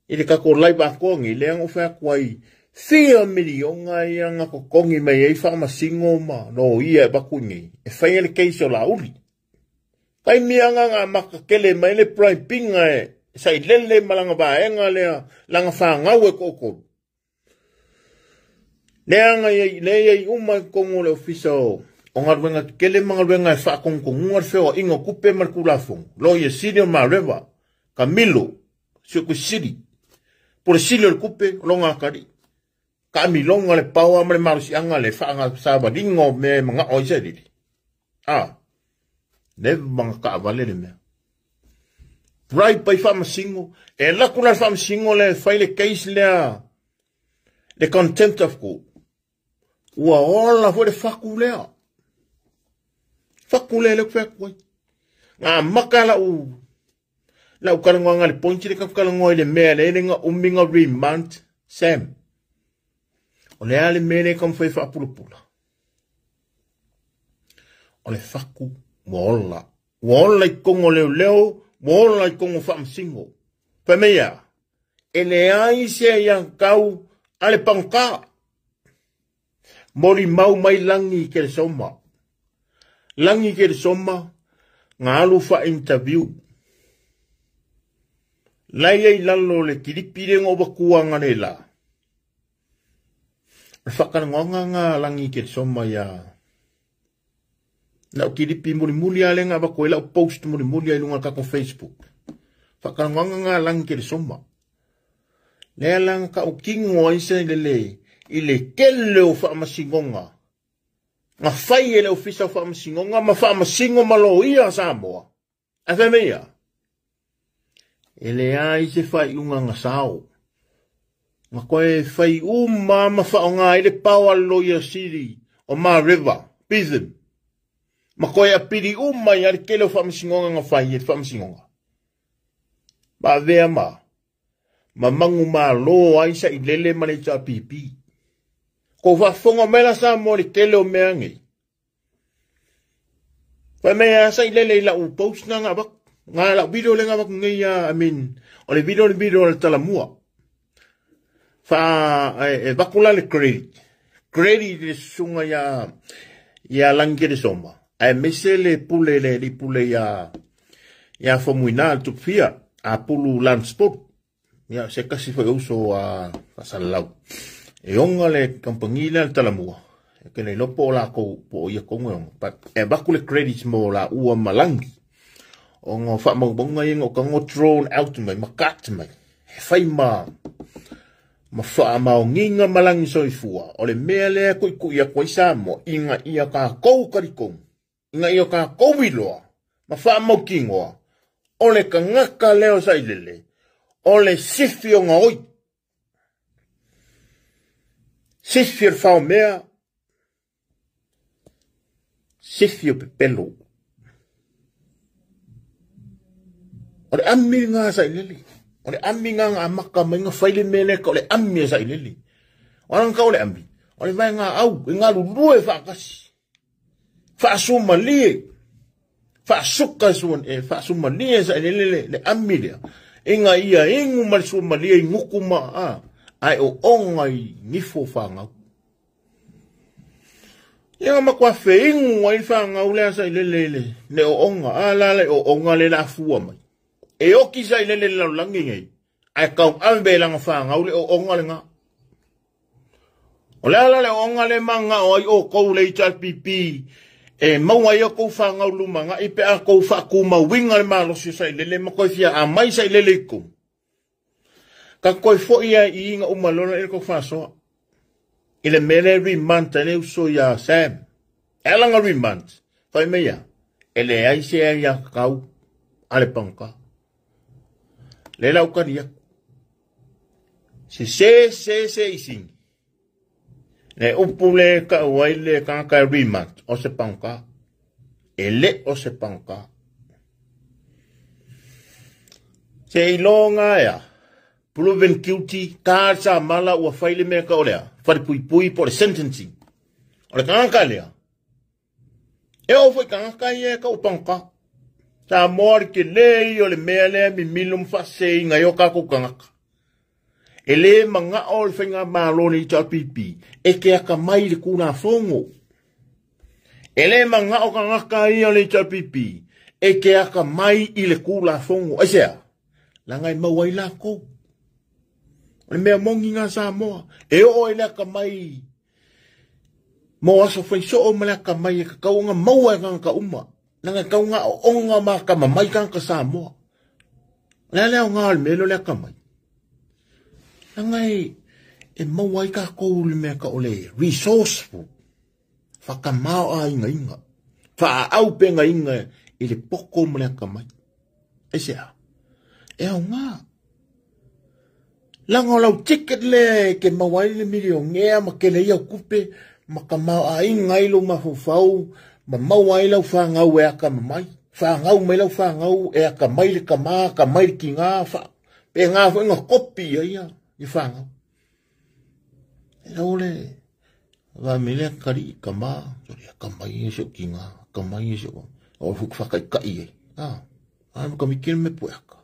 ile ka ko lai ba ko ngi le ngo fa kwai fia milionga yang ko kongi mai e fa masingo ma no ia ba kungi e fa ele keiso la uli kai mianga nga makakele mai le pride pinga e sai lele malanga ba enga le langa fa ngawe koko leanga ye uma kongo le ofiso onga wenga kele manga wenga fa kongo ngar feo ingo kupe mar kulafong lo ye senior mareva Camilo siku siri por silo el kupe longa kari Camilo ngale pawa mare marusi anga le fa nga saba dingo me manga oise di ne manga ka vale le me right by fam singo e la kuna fam singo le faile case le contempt of court wa ola fo de fakule le fa ko nga makala u la u kala nganga le ponchi le kala ngoi le mele le nga uminga remand sam ole ale mele kom foi fa pulupula ole faku wala kongo leo Mola kongo fam singo. Pemea. Ele ai se yang kau ale pangka. Mori mau mai langi ke soma. Langi ke soma ngalu fa interview. Lai lalo le kilipire ngo bakuanga nela. Fakan ngonga langi ke soma ya. Na kilipi muli ale nga ba ko ila post muli ai lunga ka ko Facebook fakan nga lang ke soma le lang ka o kingo ise le ile kelle o fa masingonga nga fai ele ofisa fa masingonga ma fa masingo malo ia sambo afemia ele ai se fai unga nga sao nga ko e fai ma fa nga ile power lawyer city o ma river prison Makoya piri umma yar kelo famsingonga nga fayet famsingonga. Ba vea mamangu lo ai sa ilele male cha pipi. Ko va fonga mela sa mo kelo meangi. Fa mea sa ilele la u post na nga bak nga la video le nga bak ngia ole video le talamua. Fa bakula le credit de sunga ya langi de soma. Ai mesele pule le pule ya fomuina tu fia a pulu landsport ya se kasi foi uso a salau e onga le kampanila talamua ke le lopo la ko po ia kongo but e bakule credits mo la ua malangi onga fa mo bonga ngo kango drone out mai makat mai fai ma fa ma nginga malangi soifua ole mele ku ia ko isamo inga ia ka ko karikong nga iyo ka kowiloa, mafa mo kingoa, ole ka ngaka leo sa ilele, ole sifio nga oi. Sifio fao mea, sifio pepelo. Ole ammi nga sa ilele, ole ammi nga amaka mga faile mele ka ole ammi sa ilele. Orang ka ole ammi, ole vai nga au, nga lulue fa kasi. Fa sumalie fa suka suan fa sumalie sa le amilia inga ia ingu mal sumalie ngukuma ai o ongai ngifo fanga ia makwa fe ingu ai fanga ule sa le o onga ala le o onga le la fua mai e o ki sa le la langi ngai ai ka ambe lang fanga ule o onga le nga o le ala le onga le manga o ko le chat pipi E maua ia kou whangau lumanga, i pe a kou whaku mawinga le malosi sai lele, ma koe fia a mai sai lele ikum. Ka koe fo ia I inga umalona e kou whasoa. I le mele rimanta le uso ia Sam. E langa rimanta. Whai mea. E le aise a ia kau. Ale panka. Le lau karia. Se ising. Le upule ka waile ka rimanta. O se panka. E le o se panka. Se ilonga ea. Proven guilty, kāsa mala ua whaile mea ka olea. Whare pui po le sentencing. O le kāngaka lea. E o whai kāngaka ia ka upanka. Sa moari ke lei o le mea lea mi milum whasei ngai o kako kāngaka. E le manga o le whainga mālone I pipi. E ke aka mai le kuna whongo. E le manga o kāngaka ia le pipi. E ke aka mai I le kuna whongo. Aisea, langai mawai la kou. Le mea mongi ngā Samoa. E o e lea ka mai. Mo aso whai so o malea ka mai e ka kaunga maua e ka uma. Nanga kaunga o onga maa ka mamai ka Samoa. Lea o ngā le melo lea ka mai. Nanga e maua I ka kou le mea ka ole. Resourceful. Whaka mao a inga. Wha au pe inga I le poko malea ka mai. E sea. E o ngā. Lango lau ticket le ke mawai le milio ngea ma ke le ia kupe ma ka mau a ingai lo ma fufau ma mawai lau whangau e aka mamai. Whangau mai lau whangau e aka mai le ka mai ki ngā wha. Pe ngā wha inga kopi ia I whangau. E lau le wa mele kari ka maa. Sori aka mai e so ki ngā. Aka mai e so. O fuk whakai kai e. Ka mikir me pue aka.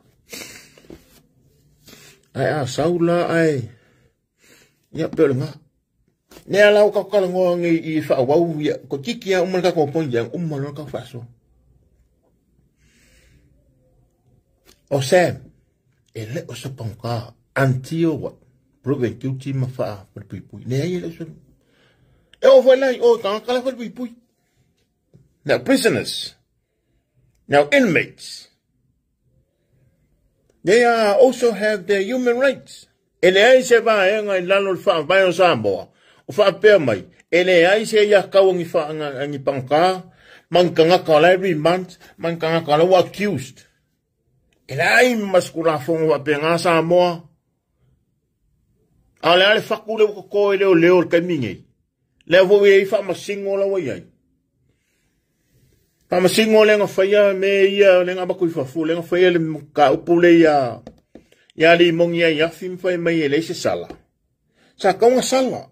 Ai a saula ai. Ia pele nga. Nea lau ka kalangoa ngi I whaawau ia. Ko tiki a umana ka kompon yang umana ka whaso. O Sam. E le o sa pangka. Until what? Proven guilty ma wha. Pui. Nea ia le so. E o whailai o tāngakala pui. Now prisoners. Now inmates. They also have their human rights. Ele ai se va e ngai lalo fa vai o Samoa. O fa pe mai. Ele ai se ia ka ngi fa ngi panka. Man kanga ka every month. Man kanga ka lo accused. Ele ai maskula fongo wa pe nga Samoa. Ale fa ku le ko leo ka mingi. Le vo e fa masingo la wa ia. Pama singo lenga whaia me ia lenga baku I whafu lenga whaia le ka upule ia li mongi ia whim whai mai e leise sala. Sa kaunga sala.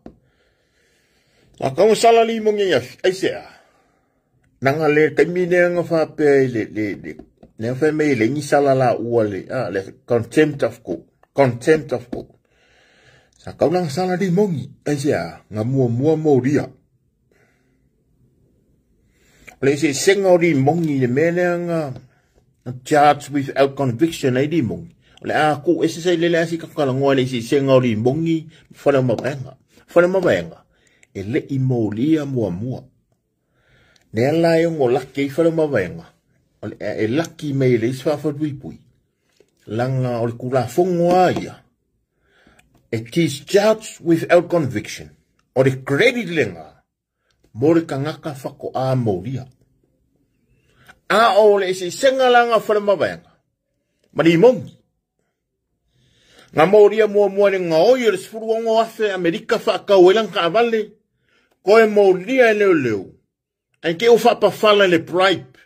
Sa kaunga sala li mongi ia aisea. Nanga le taimine anga whape le whai mai le ngi sala la ua le contempt of court. Sa kaunga sala li mongi aisea nga mua mauria. Le se senga ri mongi le menanga charged without conviction ai di mongi. Le a ko ese se le asi ka kalangoa le se senga ri mongi fana mabenga. E le I molia mua. Ne la yo ngo laki fana mabenga. E laki me le sfa fa pui. Langa o kula fongoa ia. It is charged without conviction. O de credit lenga. Mori kangaka whako a mauria. A o le se senga langa whanama bainga. Mani mongi. Nga mauria mua ne nga oi le sfuruongo afe Amerika whakau elang ka avale. Koe mauria e leo. An ke o whapawhala le bribe.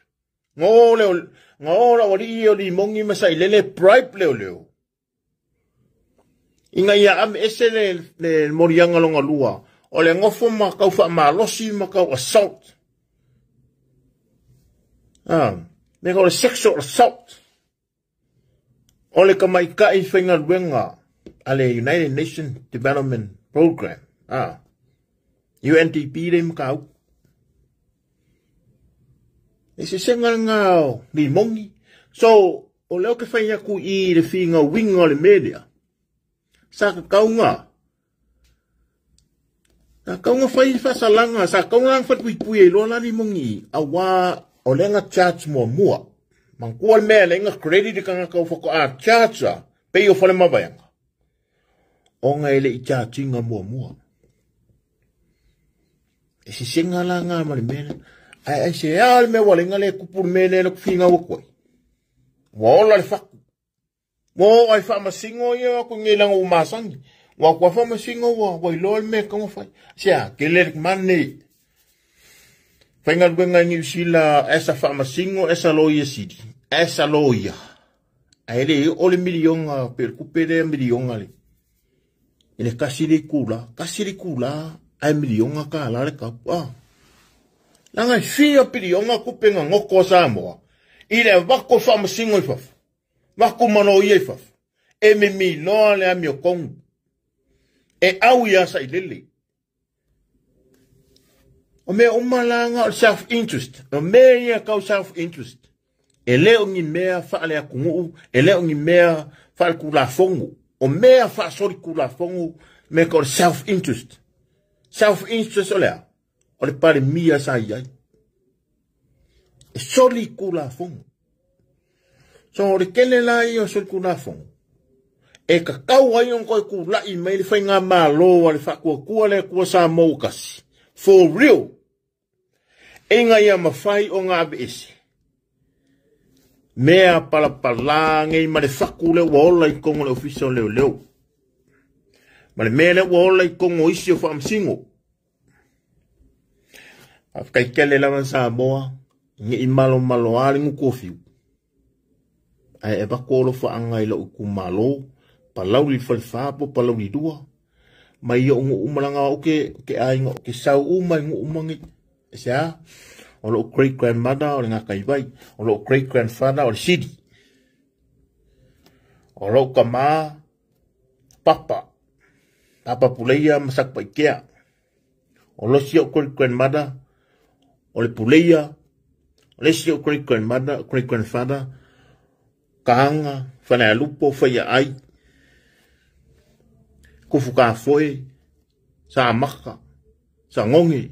Nga o la wari o li mongi masai le bribe leo. Inga ia am ese le morianga longa lua. O le ngofo makau wha malosi makau assault. Me ko le sexual assault. O le kamaika I whenga ruenga a le United Nations Development Program. UNDP le makau. E se senga ngao li mongi. So, o leo ke whaia ku I le whinga winga le media. Sa ka kaunga. Ta kaunga fai fa salanga sa kaunga fa pui e lola ni mongi awa olenga charge mo mua. Mangkual me lenga credit kanga kau foko a charge pe yo fole mabayanga. Onga ele I charge nga mua. E si senga la nga mali mele. Ai se al me walenga le kupur mele le kufinga wakoi. Wala le faku. Mo ai fa masingo yo ku ngilang umasangi. Wa kwa fa masingo wa ilol me kang fa. Sia kele mane. Fainga gwenga ni sila esa fa masingo esa loya sidi. Esa loya. Aile ole milionga per kupere milionga le. Ele kasiri kula ai milionga ka la le ka. Langa fia pilionga kupenga ngoko Samoa. Ile wako fa masingo fa. Wako mano ye fa. E me mi lo le amio kong. E au ya sa ilele. O me umalanga self interest. O me ya ka self interest. E leo ngi mea fa le akungu. E leo ngi mea fa kula fongu. O mea fa sori kula fongu me ko self interest. Self interest ole. O le pare mia sa ia. E soli kula fongu. So o le kele la i o soli kula fongu. E ka kau ai on koe kula i mai le whainga malo le whakua kua le kua sa maukasi. For real. E ngai a mawhai o ngā beese. Mea palapala ngai ma le whaku le waola I kongo le official leo leo. Ma le mea le waola I kongo isi o whaamsingo. Afkai kele lawan sa moa. Nge I malo ali ngu kofiu. Ai e bakolo whaanga I lau ku malo. Palau li whalifapo, palau li dua. Mai ia ungu umalanga o ke ainga o ke sau umai ngu umangi. E sea, o lo great grandmother o le ngā kaiwai. O lo great grandfather o le sidi. O lo kama papa. Papa puleia masak pa ikea. O lo si o great grandmother o le puleia. O le si o great grandmother, great grandfather. Kaanga, whanea lupo, whaia ai. Kufuka foe, sa maka, sa ngongi.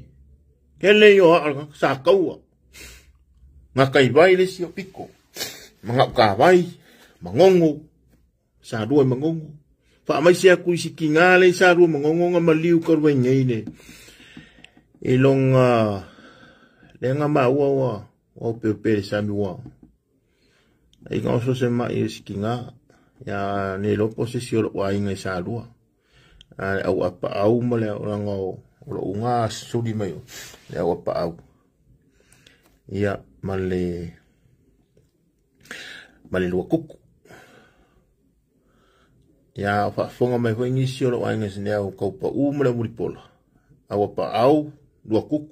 Kele yo sa kaua. Nga kaiwai le si o piko. Mga kawai, mangongo. Sa dua mangongo. Wha mai si aku isi kingale sa dua mangongo nga maliu karwa ngaine. Ilong lenga maua wa. O pepe sami wa. Inga oso se mai isi kinga. Ya ne lopo se si o wa inga sa dua. Au apa au male orang o unga sudi mai le au apa au ia male lua kuku ia fa fonga mai foi ngisi o lo ainga sine au kau pa u male mulipola au apa au lua kuku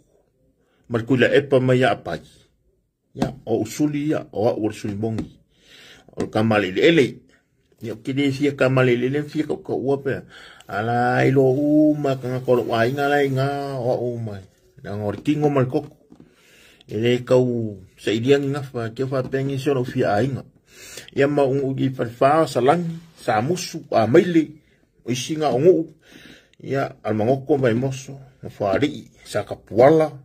mal kula epa mai ya apa ia o usuli ia o usuli bongi o kamale ele ia kide fia kamale ele fia ko uape ala ilo uma kanga kolo wainga la inga o uma nang orkingo mal kok ele kau sa idiang inga fa ke fa pengi so no fia ainga ia ma ungi fa salang sa musu a maile o isinga ongu ia al mangoko mai moso fa ri sa kapuala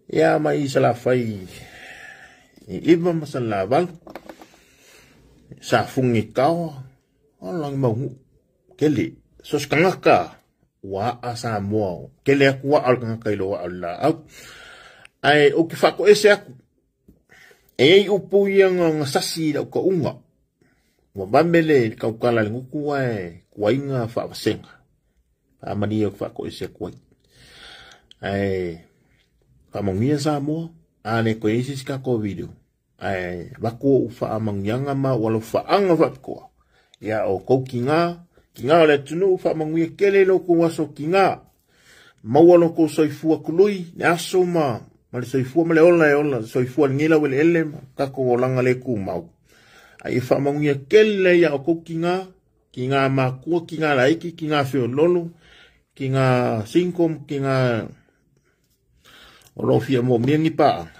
ia mai sala fai iba masala val sa fungi kau alang mau kele sos kangaka wa asa mo kele aku wa al kangaka ilo wa alla au ai o ki fako ese aku e upu yang ngasasi da ko unga wa bambele ka ukala nguku wa kuinga fa vasenga amani o fako ese ku ai pamongia sa mo ane ko ese ska ko video ai bako fa amangyanga ma walo fa anga fa ko ya o ko kinga le tunu fa manguia kele lo ko waso kinga mawalo ko soifua kului ne aso ma le soifua ma le ola soifua ngila wel ele ka ko langa le ku mau ai fa manguia kele ya o ko kinga ma ko kinga la iki kinga fe lolo kinga 5 kinga o lo fia mo miengi pa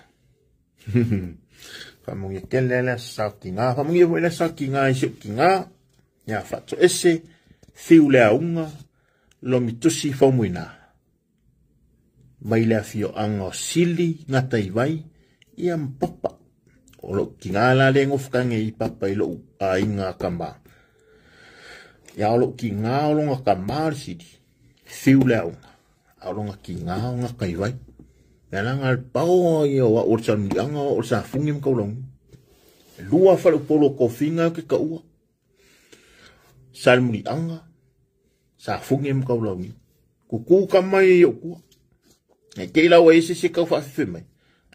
fa manguia kele la sa kinga fa manguia wel sa kinga isi kinga ya fa to ese fiu le aunga lo mitusi fomuina. Mai le afio anga sili ngata iwai ia mpapa. O lo ki ngala le ngofkange I papa I lo a inga kamba. Ia o lo ki ngā o longa kamba sidi. Fiu le aunga. A longa ki ngā o ngā kaiwai. Ia langa pao ia wa orsa mdianga o orsa fungi mkaulong. Lua whalu polo kofinga ke ka ua. Salmuri anga. Sa fungi mkaulong. Kuku kamai o kua. E kei lawa ese se kau whawhiwhi mai.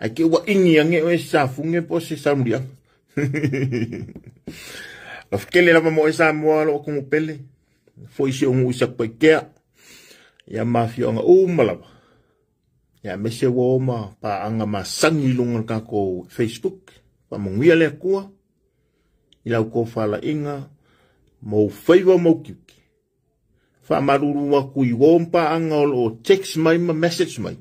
Ai ke ua ingi ange o e sa funge po se salmuri anga. La fikele lama mo e sa mua lo kumu pele. Fo isi o ngu isa kwa ikea. Ia mafio anga umalawa. Ia mese woma pa anga masangi lunga kako Facebook. Pa mungia lea kua. Ila uko fala inga. Mo feiwa mo kiuki. Fa maruru wa kui wompa anga o text mai ma message mai.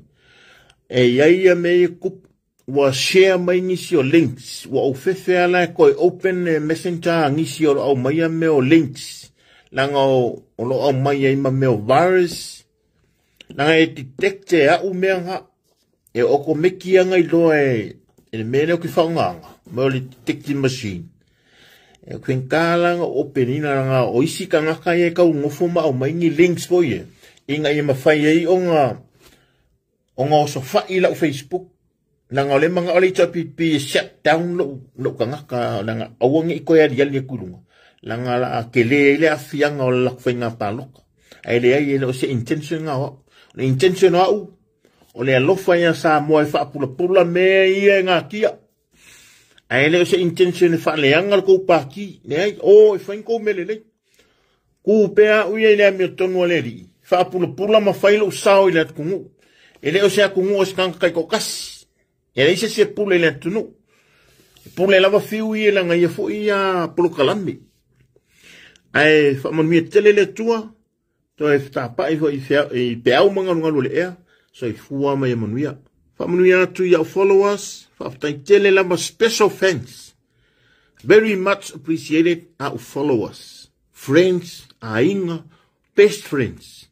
E iaia me kup. Wa share mai ngisi o links. Wa ofefe ala koe open messenger ngisi o au mai me o links. Langa o lo au mai ima me o virus. Langa e detecte a umeanga. E oko meki anga I loa e mene o ki whaunganga. Me o le detecting machine. E kwen kālanga open ina langa o isi ka ngaka e kau ngofo ma au mai ngi links po ye. Inga i mawhai ei o nga oso whai lau Facebook. Langa o le mga ole tapipi shut down lo ka ngaka langa awangi I koe ari ali kulunga. Langa la kele ile afianga o lakwenga paloka. Ai le ai ele o se intention nga o. Le intention au. O le alofa ia sa moa e whaapula me ia ngā kia. Ai le o se intention e whaaleanga kou pāki. Ne ai, e whainko mele lei. Ku pēa uia I le amio tonu a le ri. Whaapula ma whailo sao I le atukungu. E le o se akungu o se kanka kai kokasi. E le se pule le atunu. Pule lava fiu I langa ia fo ia polo kalami. Ai whamanumia tele le tua. To e whtapa I peau manga ngalu le ea. So I fua mai manuia. Whamanuia atu I au followers. Whaftai tele lava special thanks. Very much appreciated our followers. Friends, ainga, best friends.